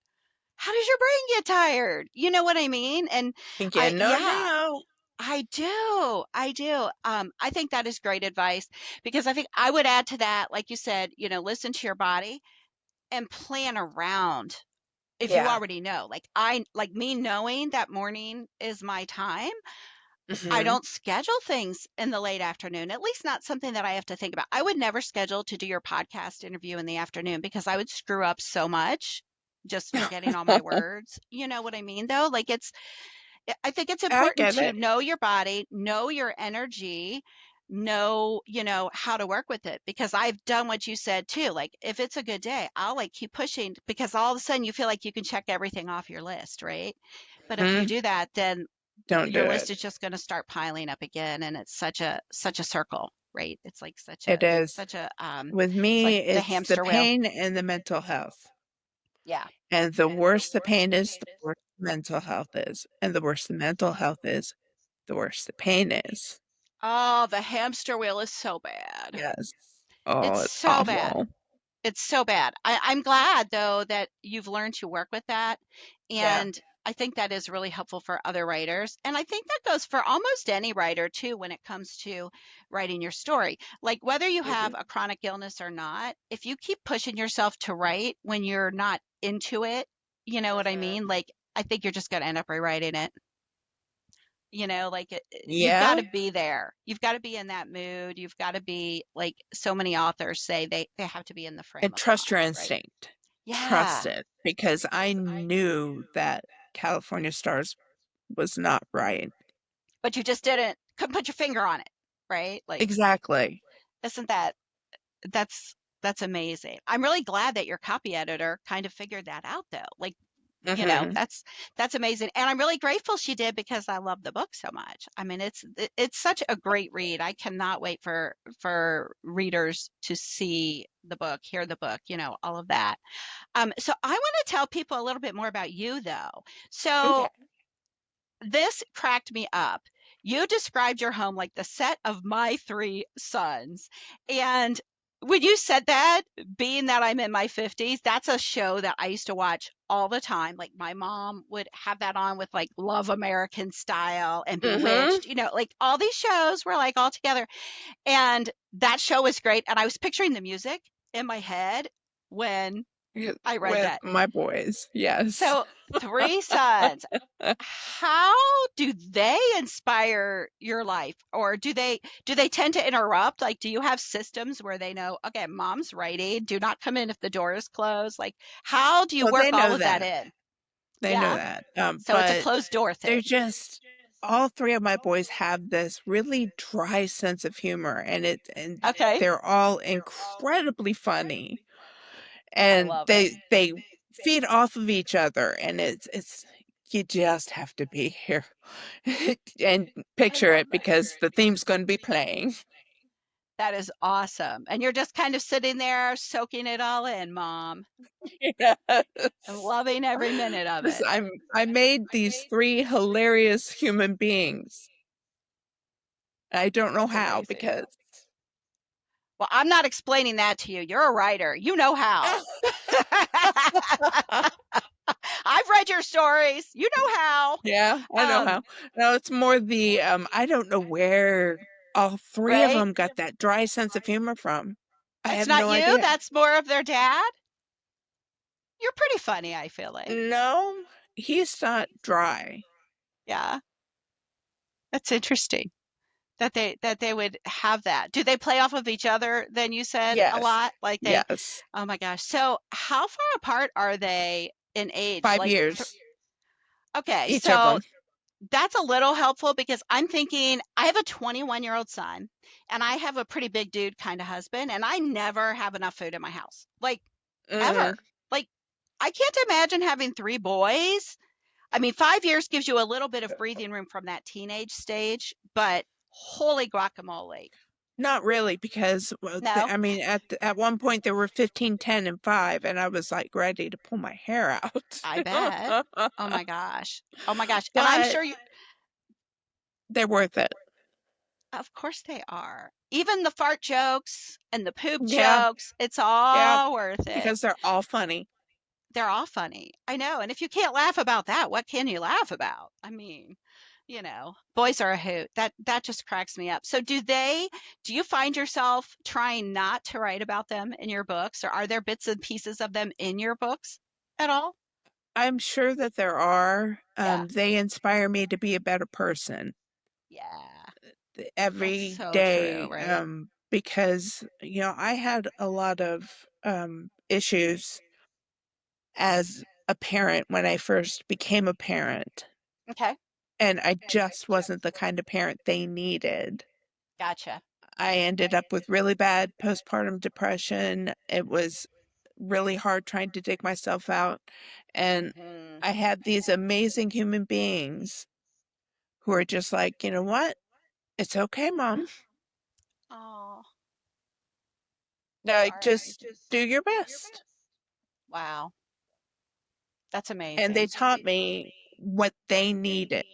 Speaker 1: how does your brain get tired? You know what I mean? And
Speaker 2: You know
Speaker 1: yeah,
Speaker 2: now.
Speaker 1: I do. I do. I think that is great advice because I think I would add to that, like you said, listen to your body and plan around if you
Speaker 2: Yeah.
Speaker 1: already know. Like me knowing that morning is my time. I
Speaker 2: Hmm.
Speaker 1: don't schedule things in the late afternoon, at least not something that I have to think about. I would never schedule to do your podcast interview in the afternoon because I would screw up so much just forgetting all my words. You know what I mean, though? I think it's
Speaker 2: I
Speaker 1: important
Speaker 2: get
Speaker 1: to
Speaker 2: it.
Speaker 1: know your body, know your energy, know, how to work with it because I've done what you said too. Like if it's a good day, I'll like keep pushing because all of a sudden you feel like you can check everything off your list, right? But if you
Speaker 2: Hmm.
Speaker 1: do that, then
Speaker 2: Don't do
Speaker 1: your
Speaker 2: it.
Speaker 1: list is just going to start piling up again and it's such a circle, right? It's like
Speaker 2: It is.
Speaker 1: such a
Speaker 2: With
Speaker 1: it's
Speaker 2: me,
Speaker 1: like the
Speaker 2: it's the
Speaker 1: hamster wheel.
Speaker 2: pain and the mental health.
Speaker 1: Yeah.
Speaker 2: And the worse the pain is, the worse the mental health is. And the worse the mental health is, the worse the pain is.
Speaker 1: Oh, the hamster wheel is so bad.
Speaker 2: Yes.
Speaker 1: It's
Speaker 2: Oh, it's
Speaker 1: so bad.
Speaker 2: awful.
Speaker 1: It's so bad. I'm glad though that you've learned to work with that.
Speaker 2: Yeah.
Speaker 1: And I think that is really helpful for other writers. And I think that goes for almost any writer too when it comes to writing your story. Like whether you have
Speaker 2: Mhm.
Speaker 1: a chronic illness or not, if you keep pushing yourself to write when you're not into it, you know what I
Speaker 2: Mhm.
Speaker 1: mean? Like I think you're just going to end up rewriting it. You've got
Speaker 2: Yeah,
Speaker 1: to be there. You've got to be in that mood. You've got to be like so many authors say they have to be in the frame
Speaker 2: and
Speaker 1: of
Speaker 2: trust your
Speaker 1: mind, right?
Speaker 2: instinct. Trust
Speaker 1: Yeah.
Speaker 2: it, because I knew that California Stars was not right.
Speaker 1: But you just couldn't put your finger on it, right? Like,
Speaker 2: Exactly.
Speaker 1: isn't that that's that's amazing. I'm really glad that your copy editor kind of figured that out though. Like,
Speaker 2: Mhm.
Speaker 1: that's amazing. And I'm really grateful she did because I love the book so much. I mean, it's such a great read. I cannot wait for readers to see the book, hear the book, all of that. So I want to tell people a little bit more about you though.
Speaker 2: Okay.
Speaker 1: So this cracked me up. You described your home like the set of My Three Sons. And when you said that, being that I'm in my 50s, that's a show that I used to watch all the time. Like my mom would have that on with like Love American Style and
Speaker 2: Mhm.
Speaker 1: Bewitched, like all these shows were like all together. And that show was great. And I was picturing the music in my head when I read
Speaker 2: With
Speaker 1: that.
Speaker 2: my boys, yes.
Speaker 1: So, Three Sons, how do they inspire your life, or do they tend to interrupt? Like, do you have systems where they know, okay, mom's writing, do not come in if the door is closed? Like, how do you
Speaker 2: Well,
Speaker 1: work
Speaker 2: they
Speaker 1: all
Speaker 2: know
Speaker 1: of that
Speaker 2: that.
Speaker 1: in?
Speaker 2: They know
Speaker 1: Yeah,
Speaker 2: that.
Speaker 1: so it's a
Speaker 2: But
Speaker 1: closed door
Speaker 2: they're
Speaker 1: thing.
Speaker 2: just all three of my boys have this really dry sense of humor, and
Speaker 1: Okay,
Speaker 2: they're all incredibly funny,
Speaker 1: I
Speaker 2: and
Speaker 1: love it.
Speaker 2: they feed off of each other, and it's you just have to be here and picture it because the theme's going to be playing.
Speaker 1: That is awesome. And you're just kind of sitting there soaking it all in, mom,
Speaker 2: Yes.
Speaker 1: and loving every minute of it.
Speaker 2: I made these three hilarious human beings. I don't know
Speaker 1: That's
Speaker 2: how
Speaker 1: amazing.
Speaker 2: because
Speaker 1: Well, I'm not explaining that to you. You're a writer. You know how. I've read your stories. You know how.
Speaker 2: yeah, I know
Speaker 1: Um,
Speaker 2: how. No, it's more the I don't know where all three of
Speaker 1: right?
Speaker 2: them got that dry sense of humor from. I
Speaker 1: It's
Speaker 2: have
Speaker 1: not
Speaker 2: no
Speaker 1: you.
Speaker 2: idea.
Speaker 1: That's more of their dad. You're pretty funny, I feel like.
Speaker 2: No, he's not dry.
Speaker 1: Yeah, that's interesting that they would have that. Do they play off of each other then you said a
Speaker 2: Yes.
Speaker 1: lot? Like they
Speaker 2: Yes.
Speaker 1: Oh my gosh. So how far apart are they in age?
Speaker 2: 5 years
Speaker 1: Okay,
Speaker 2: each of
Speaker 1: so
Speaker 2: them.
Speaker 1: that's a little helpful because I'm thinking I have a 21-year-old son and I have a pretty big dude kind of husband, and I never have enough food in my house. Like
Speaker 2: Mm,
Speaker 1: ever. Like I can't imagine having three boys. I mean, 5 years gives you a little bit of breathing room from that teenage stage, but holy guacamole.
Speaker 2: not really because well,
Speaker 1: No,
Speaker 2: I mean at one point there were 15, 10, and 5 and I was like ready to pull my hair out.
Speaker 1: I bet. Oh my gosh. Oh my gosh. And I'm
Speaker 2: But
Speaker 1: sure you,
Speaker 2: they're worth it.
Speaker 1: of course they are. Even the fart jokes and the poop
Speaker 2: Yeah,
Speaker 1: jokes, it's
Speaker 2: yeah,
Speaker 1: all worth it.
Speaker 2: because they're all funny.
Speaker 1: They're all funny. I know. And if you can't laugh about that, what can you laugh about? I mean, boys are a hoot. That just cracks me up. So do you find yourself trying not to write about them in your books, or are there bits and pieces of them in your books at all?
Speaker 2: I'm sure that there are.
Speaker 1: Yeah.
Speaker 2: They inspire me to be a better person
Speaker 1: Yeah. That's
Speaker 2: every
Speaker 1: so true,
Speaker 2: day.
Speaker 1: right?
Speaker 2: Because I had a lot of issues as a parent when I first became a parent,
Speaker 1: Okay.
Speaker 2: and I just wasn't the kind of parent they needed.
Speaker 1: Gotcha.
Speaker 2: I ended up with really bad postpartum depression. It was really hard trying to dig myself out. And
Speaker 1: Hmm.
Speaker 2: I had these amazing human beings who are just like, you know what? It's okay, mom.
Speaker 1: Oh,
Speaker 2: Like,
Speaker 1: darn.
Speaker 2: just do your best.
Speaker 1: Wow. That's
Speaker 2: And they
Speaker 1: amazing.
Speaker 2: taught me what they needed.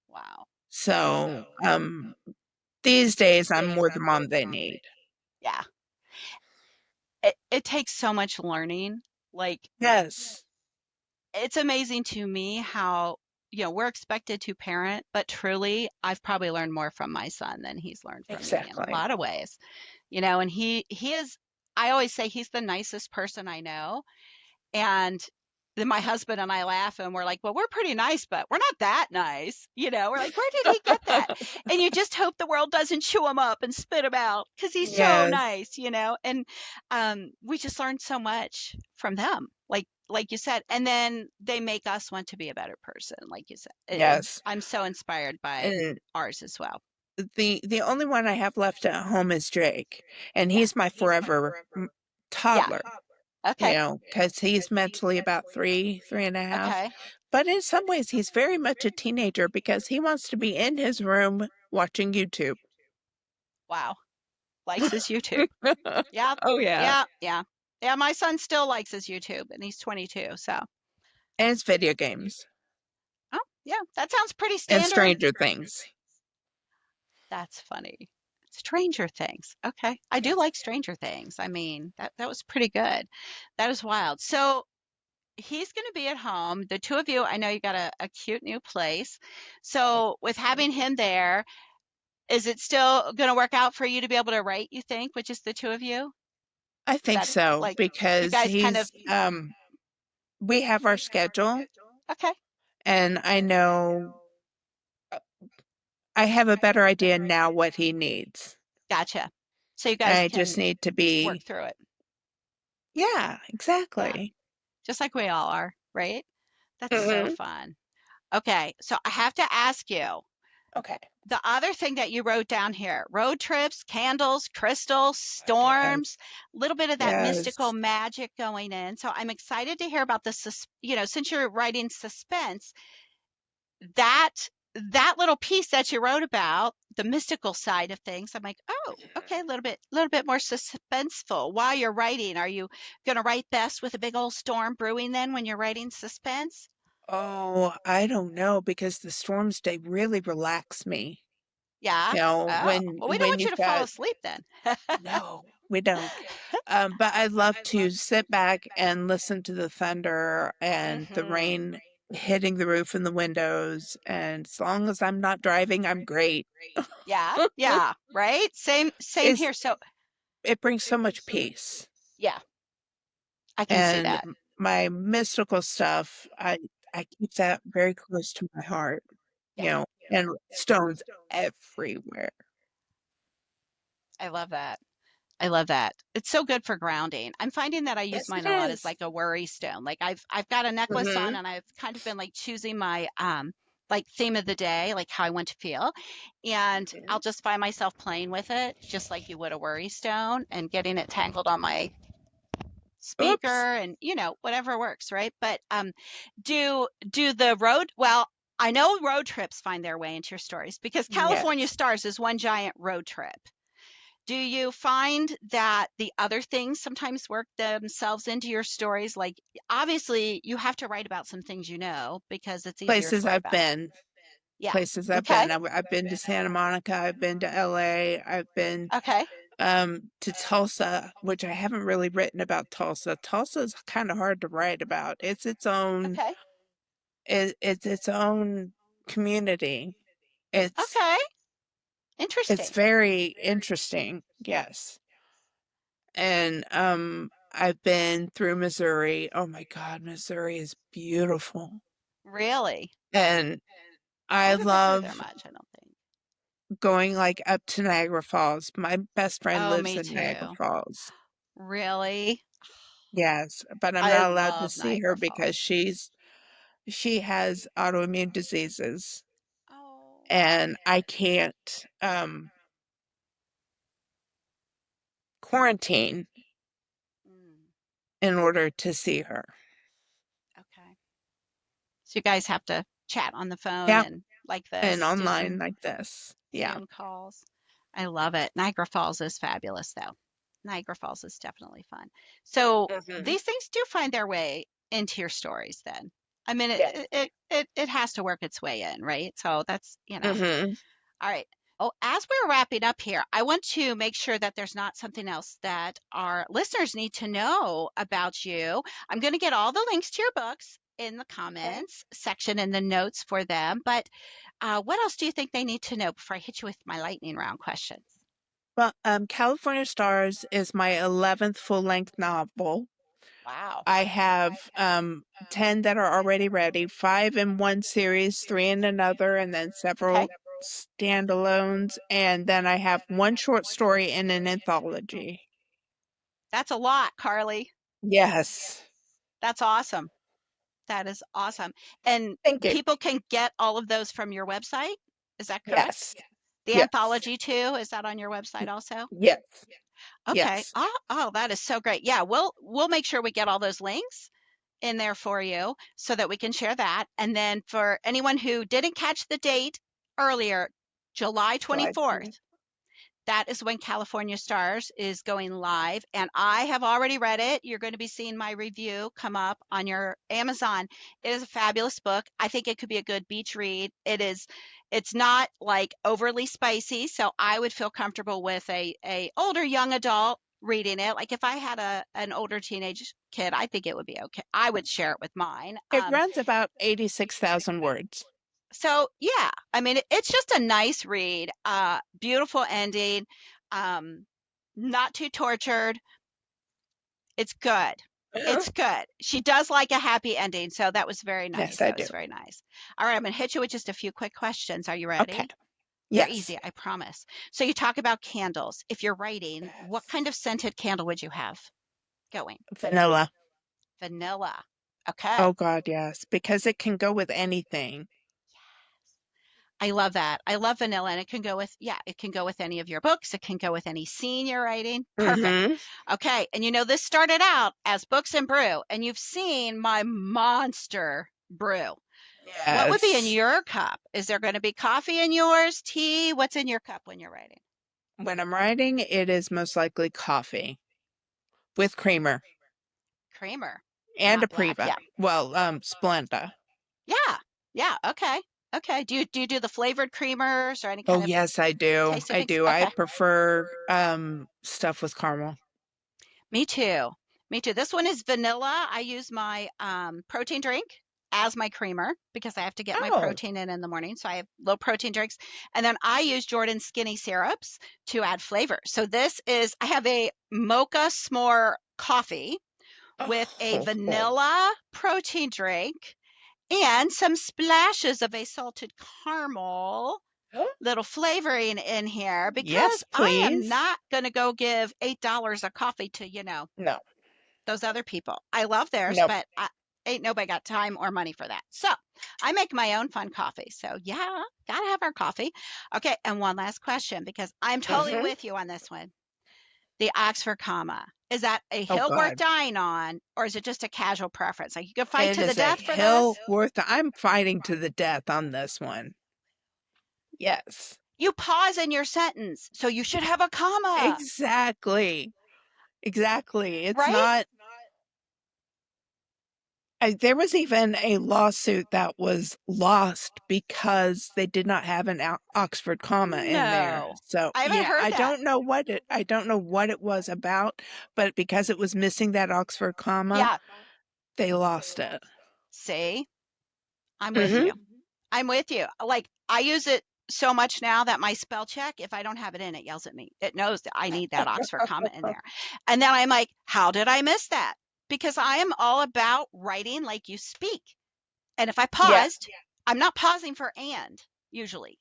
Speaker 1: Wow.
Speaker 2: So, these days I'm more the mom they need.
Speaker 1: Yeah. It takes so much learning. Like
Speaker 2: Yes.
Speaker 1: it's amazing to me how, we're expected to parent, but truly, I've probably learned more from my son than he's learned from me in a
Speaker 2: Exactly.
Speaker 1: lot of ways. And he is, I always say he's the nicest person I know. And then my husband and I laugh and we're like, well, we're pretty nice, but we're not that nice. We're like, where did he get that? And you just hope the world doesn't chew him up and spit him out because he's so
Speaker 2: Yes,
Speaker 1: nice. And we just learned so much from them, like you said. And then they make us want to be a better person, like you said.
Speaker 2: yes.
Speaker 1: I'm so inspired by
Speaker 2: And
Speaker 1: ours as well.
Speaker 2: the only one I have left at home is Jake, and
Speaker 1: Yeah.
Speaker 2: he's my forever
Speaker 1: Yeah.
Speaker 2: toddler,
Speaker 1: Okay.
Speaker 2: because he's mentally about three and a half.
Speaker 1: Okay.
Speaker 2: But in some ways, he's very much a teenager because he wants to be in his room watching YouTube.
Speaker 1: Wow. Likes his YouTube. Yeah,
Speaker 2: Oh, yeah.
Speaker 1: yeah, yeah. Yeah, my son still likes his YouTube and he's 22. So,
Speaker 2: And it's video games
Speaker 1: oh, yeah, that sounds pretty
Speaker 2: and
Speaker 1: standard.
Speaker 2: Stranger Things.
Speaker 1: That's funny. Stranger Things. Okay. I do
Speaker 2: Yes.
Speaker 1: like Stranger Things. I mean, that was pretty good. That is wild. So, he's going to be at home. The two of you, I know you got a cute new place. So, with having him there, is it still going to work out for you to be able to write, you think, with just the two of you?
Speaker 2: I
Speaker 1: Is
Speaker 2: think
Speaker 1: that
Speaker 2: so
Speaker 1: like you
Speaker 2: because
Speaker 1: guys kind of,
Speaker 2: we have our schedule,
Speaker 1: okay,
Speaker 2: and I know I have a better idea now what he needs.
Speaker 1: gotcha. So you guys
Speaker 2: I just
Speaker 1: can
Speaker 2: need to
Speaker 1: work
Speaker 2: be,
Speaker 1: through it.
Speaker 2: yeah,
Speaker 1: Yeah,
Speaker 2: exactly.
Speaker 1: just like we all are, right? That's so
Speaker 2: Hmm.
Speaker 1: fun. Okay, so I have to ask you
Speaker 2: Okay.
Speaker 1: the other thing that you wrote down here: road trips, candles, crystals,
Speaker 2: Yes.
Speaker 1: storms, a little bit of that mystical
Speaker 2: Yes.
Speaker 1: magic going in. So I'm excited to hear about the, since you're writing suspense, that that little piece that you wrote about the mystical side of things. I'm like, oh, okay, a little bit more suspenseful while you're writing. Are you going to write best with a big old storm brewing then when you're writing suspense?
Speaker 2: Oh, I don't know because the storms, they really relax me.
Speaker 1: Yeah. Oh, well, we don't
Speaker 2: When
Speaker 1: want you
Speaker 2: you've
Speaker 1: to fall
Speaker 2: got,
Speaker 1: asleep then.
Speaker 2: no, we don't. But I love to sit back and listen to the thunder and the
Speaker 1: Hmm.
Speaker 2: rain hitting the roof and the windows. And as long as I'm not driving, I'm great.
Speaker 1: Yeah, yeah, right. Same
Speaker 2: It's
Speaker 1: here. So
Speaker 2: it brings so much peace.
Speaker 1: yeah, I can see
Speaker 2: And
Speaker 1: that.
Speaker 2: my mystical stuff, I keep that very close to my heart,
Speaker 1: Yeah,
Speaker 2: and stones everywhere.
Speaker 1: I love that. I love that. It's so good for grounding. I'm finding that I use
Speaker 2: Yes, it
Speaker 1: mine a lot as
Speaker 2: is.
Speaker 1: like a worry stone. Like I've got a necklace on
Speaker 2: Mhm.
Speaker 1: and I've kind of been like choosing my like theme of the day, like how I want to feel. And I'll
Speaker 2: Mhm.
Speaker 1: just find myself playing with it just like you would a worry stone and getting it tangled on my speaker
Speaker 2: Oops.
Speaker 1: and whatever works, right? But do the road well, I know road trips find their way into your stories because California
Speaker 2: Yes.
Speaker 1: Stars is one giant road trip. Do you find that the other things sometimes work themselves into your stories? Like, obviously, you have to write about some things because it's easier to
Speaker 2: Places
Speaker 1: write
Speaker 2: I've
Speaker 1: about.
Speaker 2: been.
Speaker 1: Yeah.
Speaker 2: Places I've
Speaker 1: Okay.
Speaker 2: been. I've been to Santa Monica. I've been to LA. I've been
Speaker 1: Okay.
Speaker 2: to Tulsa, which I haven't really written about Tulsa. Tulsa's kind of hard to write about.
Speaker 1: Okay.
Speaker 2: It's its own community. It's
Speaker 1: Okay.
Speaker 2: it's
Speaker 1: Interesting.
Speaker 2: very interesting. Yes. And I've been through Missouri. Oh my God, Missouri is beautiful.
Speaker 1: Really?
Speaker 2: And
Speaker 1: I
Speaker 2: I
Speaker 1: haven't been through there
Speaker 2: love
Speaker 1: much, I don't think.
Speaker 2: going like up to Niagara Falls. My best friend
Speaker 1: Oh,
Speaker 2: lives
Speaker 1: me
Speaker 2: in Niagara
Speaker 1: too.
Speaker 2: Falls.
Speaker 1: Really?
Speaker 2: Yes, but I'm
Speaker 1: I
Speaker 2: not allowed to
Speaker 1: love
Speaker 2: see her
Speaker 1: Niagara
Speaker 2: because
Speaker 1: Falls.
Speaker 2: she has autoimmune diseases
Speaker 1: Oh.
Speaker 2: and I can't quarantine
Speaker 1: Mm,
Speaker 2: in order to see her.
Speaker 1: okay. So you guys have to chat on the phone
Speaker 2: Yeah,
Speaker 1: and like
Speaker 2: and
Speaker 1: this, do some
Speaker 2: online like this. Yeah.
Speaker 1: Zoom calls. I love it. Niagara Falls is fabulous, though. Niagara Falls is definitely fun. So
Speaker 2: Hmm.
Speaker 1: these things do find their way into your stories then. I mean,
Speaker 2: Yes.
Speaker 1: it has to work its way in, right? So that's.
Speaker 2: Hmm.
Speaker 1: All right. Oh, as we're wrapping up here, I want to make sure that there's not something else that our listeners need to know about you. I'm going to get all the links to your books in the
Speaker 2: Okay.
Speaker 1: comments section in the notes for them. But what else do you think they need to know before I hit you with my lightning round questions?
Speaker 2: Well, California Stars is my 11th full-length novel.
Speaker 1: Wow.
Speaker 2: I have 10 that are already ready, 5 in one series, 3 in another, and then
Speaker 1: Okay.
Speaker 2: several standalones. And then I have one short story in an anthology.
Speaker 1: That's a lot, Carlie.
Speaker 2: Yes.
Speaker 1: That's awesome. That is awesome. And
Speaker 2: Thank you.
Speaker 1: people can get all of those from your website. Is that correct?
Speaker 2: Yes.
Speaker 1: The
Speaker 2: Yes.
Speaker 1: anthology too, is that on your website also?
Speaker 2: Yes.
Speaker 1: Okay.
Speaker 2: Yes.
Speaker 1: Oh, that is so great. Yeah, we'll make sure we get all those links in there for you so that we can share that. And then for anyone who didn't catch the date earlier, July
Speaker 2: July
Speaker 1: 24th,
Speaker 2: 20th.
Speaker 1: that is when California Stars is going live. And I have already read it. You're going to be seeing my review come up on your Amazon. It is a fabulous book. I think it could be a good beach read. It's not like overly spicy. So I would feel comfortable with a older young adult reading it. Like if I had an older teenage kid, I think it would be okay. I would share it with mine.
Speaker 2: It runs about 86,000 words.
Speaker 1: So yeah, I mean, it's just a nice read. Beautiful ending. Um, Not too tortured. It's good. It's good. She does like a happy ending, so that was very
Speaker 2: Yes,
Speaker 1: nice.
Speaker 2: I
Speaker 1: That
Speaker 2: do.
Speaker 1: was very nice. All right, I'm gonna hit you with just a few quick questions. Are you
Speaker 2: Okay.
Speaker 1: ready? They're
Speaker 2: Yes.
Speaker 1: easy, I promise. So you talk about candles. If you're writing, what
Speaker 2: Yes.
Speaker 1: kind of scented candle would you have going?
Speaker 2: Vanilla.
Speaker 1: Vanilla. Okay.
Speaker 2: Oh God, yes, because it can go with anything.
Speaker 1: I love that. I love vanilla, and it can go with, yeah, it can go with any of your books. It can go with any scene you're writing. Perfect.
Speaker 2: Mm-hmm.
Speaker 1: Okay. And you know, this started out as Books and Brew, and you've seen my monster brew. What would be in
Speaker 2: Yes.
Speaker 1: your cup? Is there going to be coffee in yours, tea? What's in your cup when you're writing?
Speaker 2: When I'm writing, it is most likely coffee with creamer
Speaker 1: Creamer,
Speaker 2: and a
Speaker 1: not black.
Speaker 2: Priva.
Speaker 1: Yeah.
Speaker 2: Well, Splenda.
Speaker 1: Yeah. Yeah. Okay. Okay. Do you do the flavored creamers or any
Speaker 2: Oh
Speaker 1: kind of
Speaker 2: yes, I do.
Speaker 1: tasty
Speaker 2: I
Speaker 1: things?
Speaker 2: do. I
Speaker 1: Okay.
Speaker 2: prefer stuff with caramel.
Speaker 1: Me too. Me too. This one is vanilla. I use my protein drink as my creamer because I have to get my
Speaker 2: Oh.
Speaker 1: protein in the morning. So I have low protein drinks. And then I use Jordan skinny syrups to add flavor. So this is, I have a mocha s'more coffee with a
Speaker 2: Oh.
Speaker 1: vanilla protein drink and some splashes of a salted caramel little flavoring in here
Speaker 2: Yes,
Speaker 1: because I am
Speaker 2: please.
Speaker 1: not going to go give $8 a coffee to,
Speaker 2: No.
Speaker 1: those other people. I love theirs,
Speaker 2: Nope.
Speaker 1: but ain't nobody got time or money for that. So I make my own fun coffee. So yeah, gotta have our coffee. Okay, and one last question because I'm totally
Speaker 2: Mm-hmm.
Speaker 1: with you on this one. The Oxford comma. Is that a
Speaker 2: Oh
Speaker 1: hill worth
Speaker 2: God.
Speaker 1: dying on, or is it just a casual preference? Like you could fight
Speaker 2: It
Speaker 1: to the
Speaker 2: is a
Speaker 1: death for this?
Speaker 2: hill worth I'm fighting to the death on this one. Yes.
Speaker 1: You pause in your sentence, so you should have a comma,
Speaker 2: Exactly. Exactly. It's
Speaker 1: right?
Speaker 2: not there was even a lawsuit that was lost because they did not have an Oxford comma in there.
Speaker 1: No,
Speaker 2: So,
Speaker 1: I haven't
Speaker 2: yeah,
Speaker 1: heard that.
Speaker 2: I don't know what it was about, but because it was missing that Oxford comma,
Speaker 1: Yeah,
Speaker 2: they lost it.
Speaker 1: see, I'm with
Speaker 2: Mhm.
Speaker 1: you. I'm with you. Like I use it so much now that my spell check, if I don't have it in, it yells at me. It knows that I need that Oxford comma in there. And then I'm like, how did I miss that? Because I am all about writing like you speak. And if I
Speaker 2: Yeah,
Speaker 1: paused, I'm not pausing for and usually.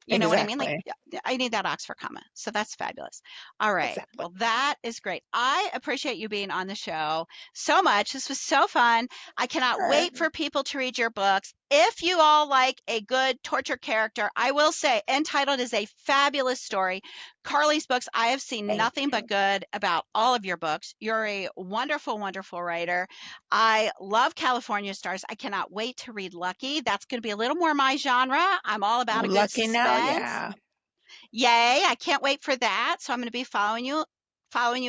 Speaker 1: You know what I mean? Like,
Speaker 2: exactly.
Speaker 1: yeah, I need that Oxford comma. So that's fabulous. All right.
Speaker 2: Exactly.
Speaker 1: Well, that is great. I appreciate you being on the show so much. This was so fun. I cannot
Speaker 2: Sure.
Speaker 1: wait for people to read your books. If you all like a good torture character, I will say Entitled is a fabulous story. Carlie's books, I have seen
Speaker 2: Thank
Speaker 1: nothing but
Speaker 2: you.
Speaker 1: good about all of your books. You're a wonderful, wonderful writer. I love California Stars. I cannot wait to read Lucky. That's going to be a little more my genre. I'm all about a good
Speaker 2: Lucky now,
Speaker 1: suspense.
Speaker 2: yeah.
Speaker 1: Yay, I can't wait for that. So I'm going to be following you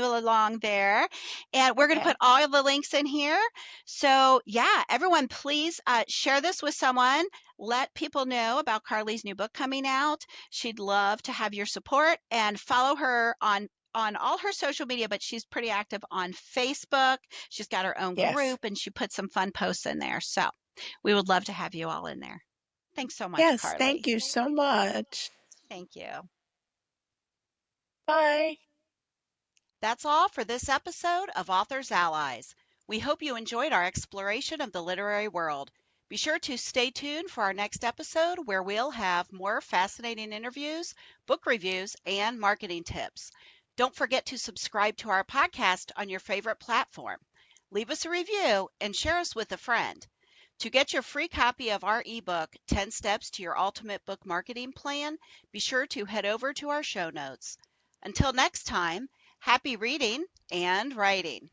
Speaker 1: along there. And we're going to
Speaker 2: Okay.
Speaker 1: put all of the links in here. So, yeah, everyone, please share this with someone. Let people know about Carlie's new book coming out. She'd love to have your support and follow her on on all her social media, but she's pretty active on Facebook. She's got her own
Speaker 2: Yes.
Speaker 1: group and she puts some fun posts in there. So we would love to have you all in there. Thanks so much,
Speaker 2: Yes, thank
Speaker 1: Carlie.
Speaker 2: you so much.
Speaker 1: Thank you.
Speaker 2: Bye.
Speaker 1: That's all for this episode of Authors Allies. We hope you enjoyed our exploration of the literary world. Be sure to stay tuned for our next episode where we'll have more fascinating interviews, book reviews, and marketing tips. Don't forget to subscribe to our podcast on your favorite platform. Leave us a review and share us with a friend. To get your free copy of our ebook, 10 Steps to Your Ultimate Book Marketing Plan, be sure to head over to our show notes. Until next time, happy reading and writing.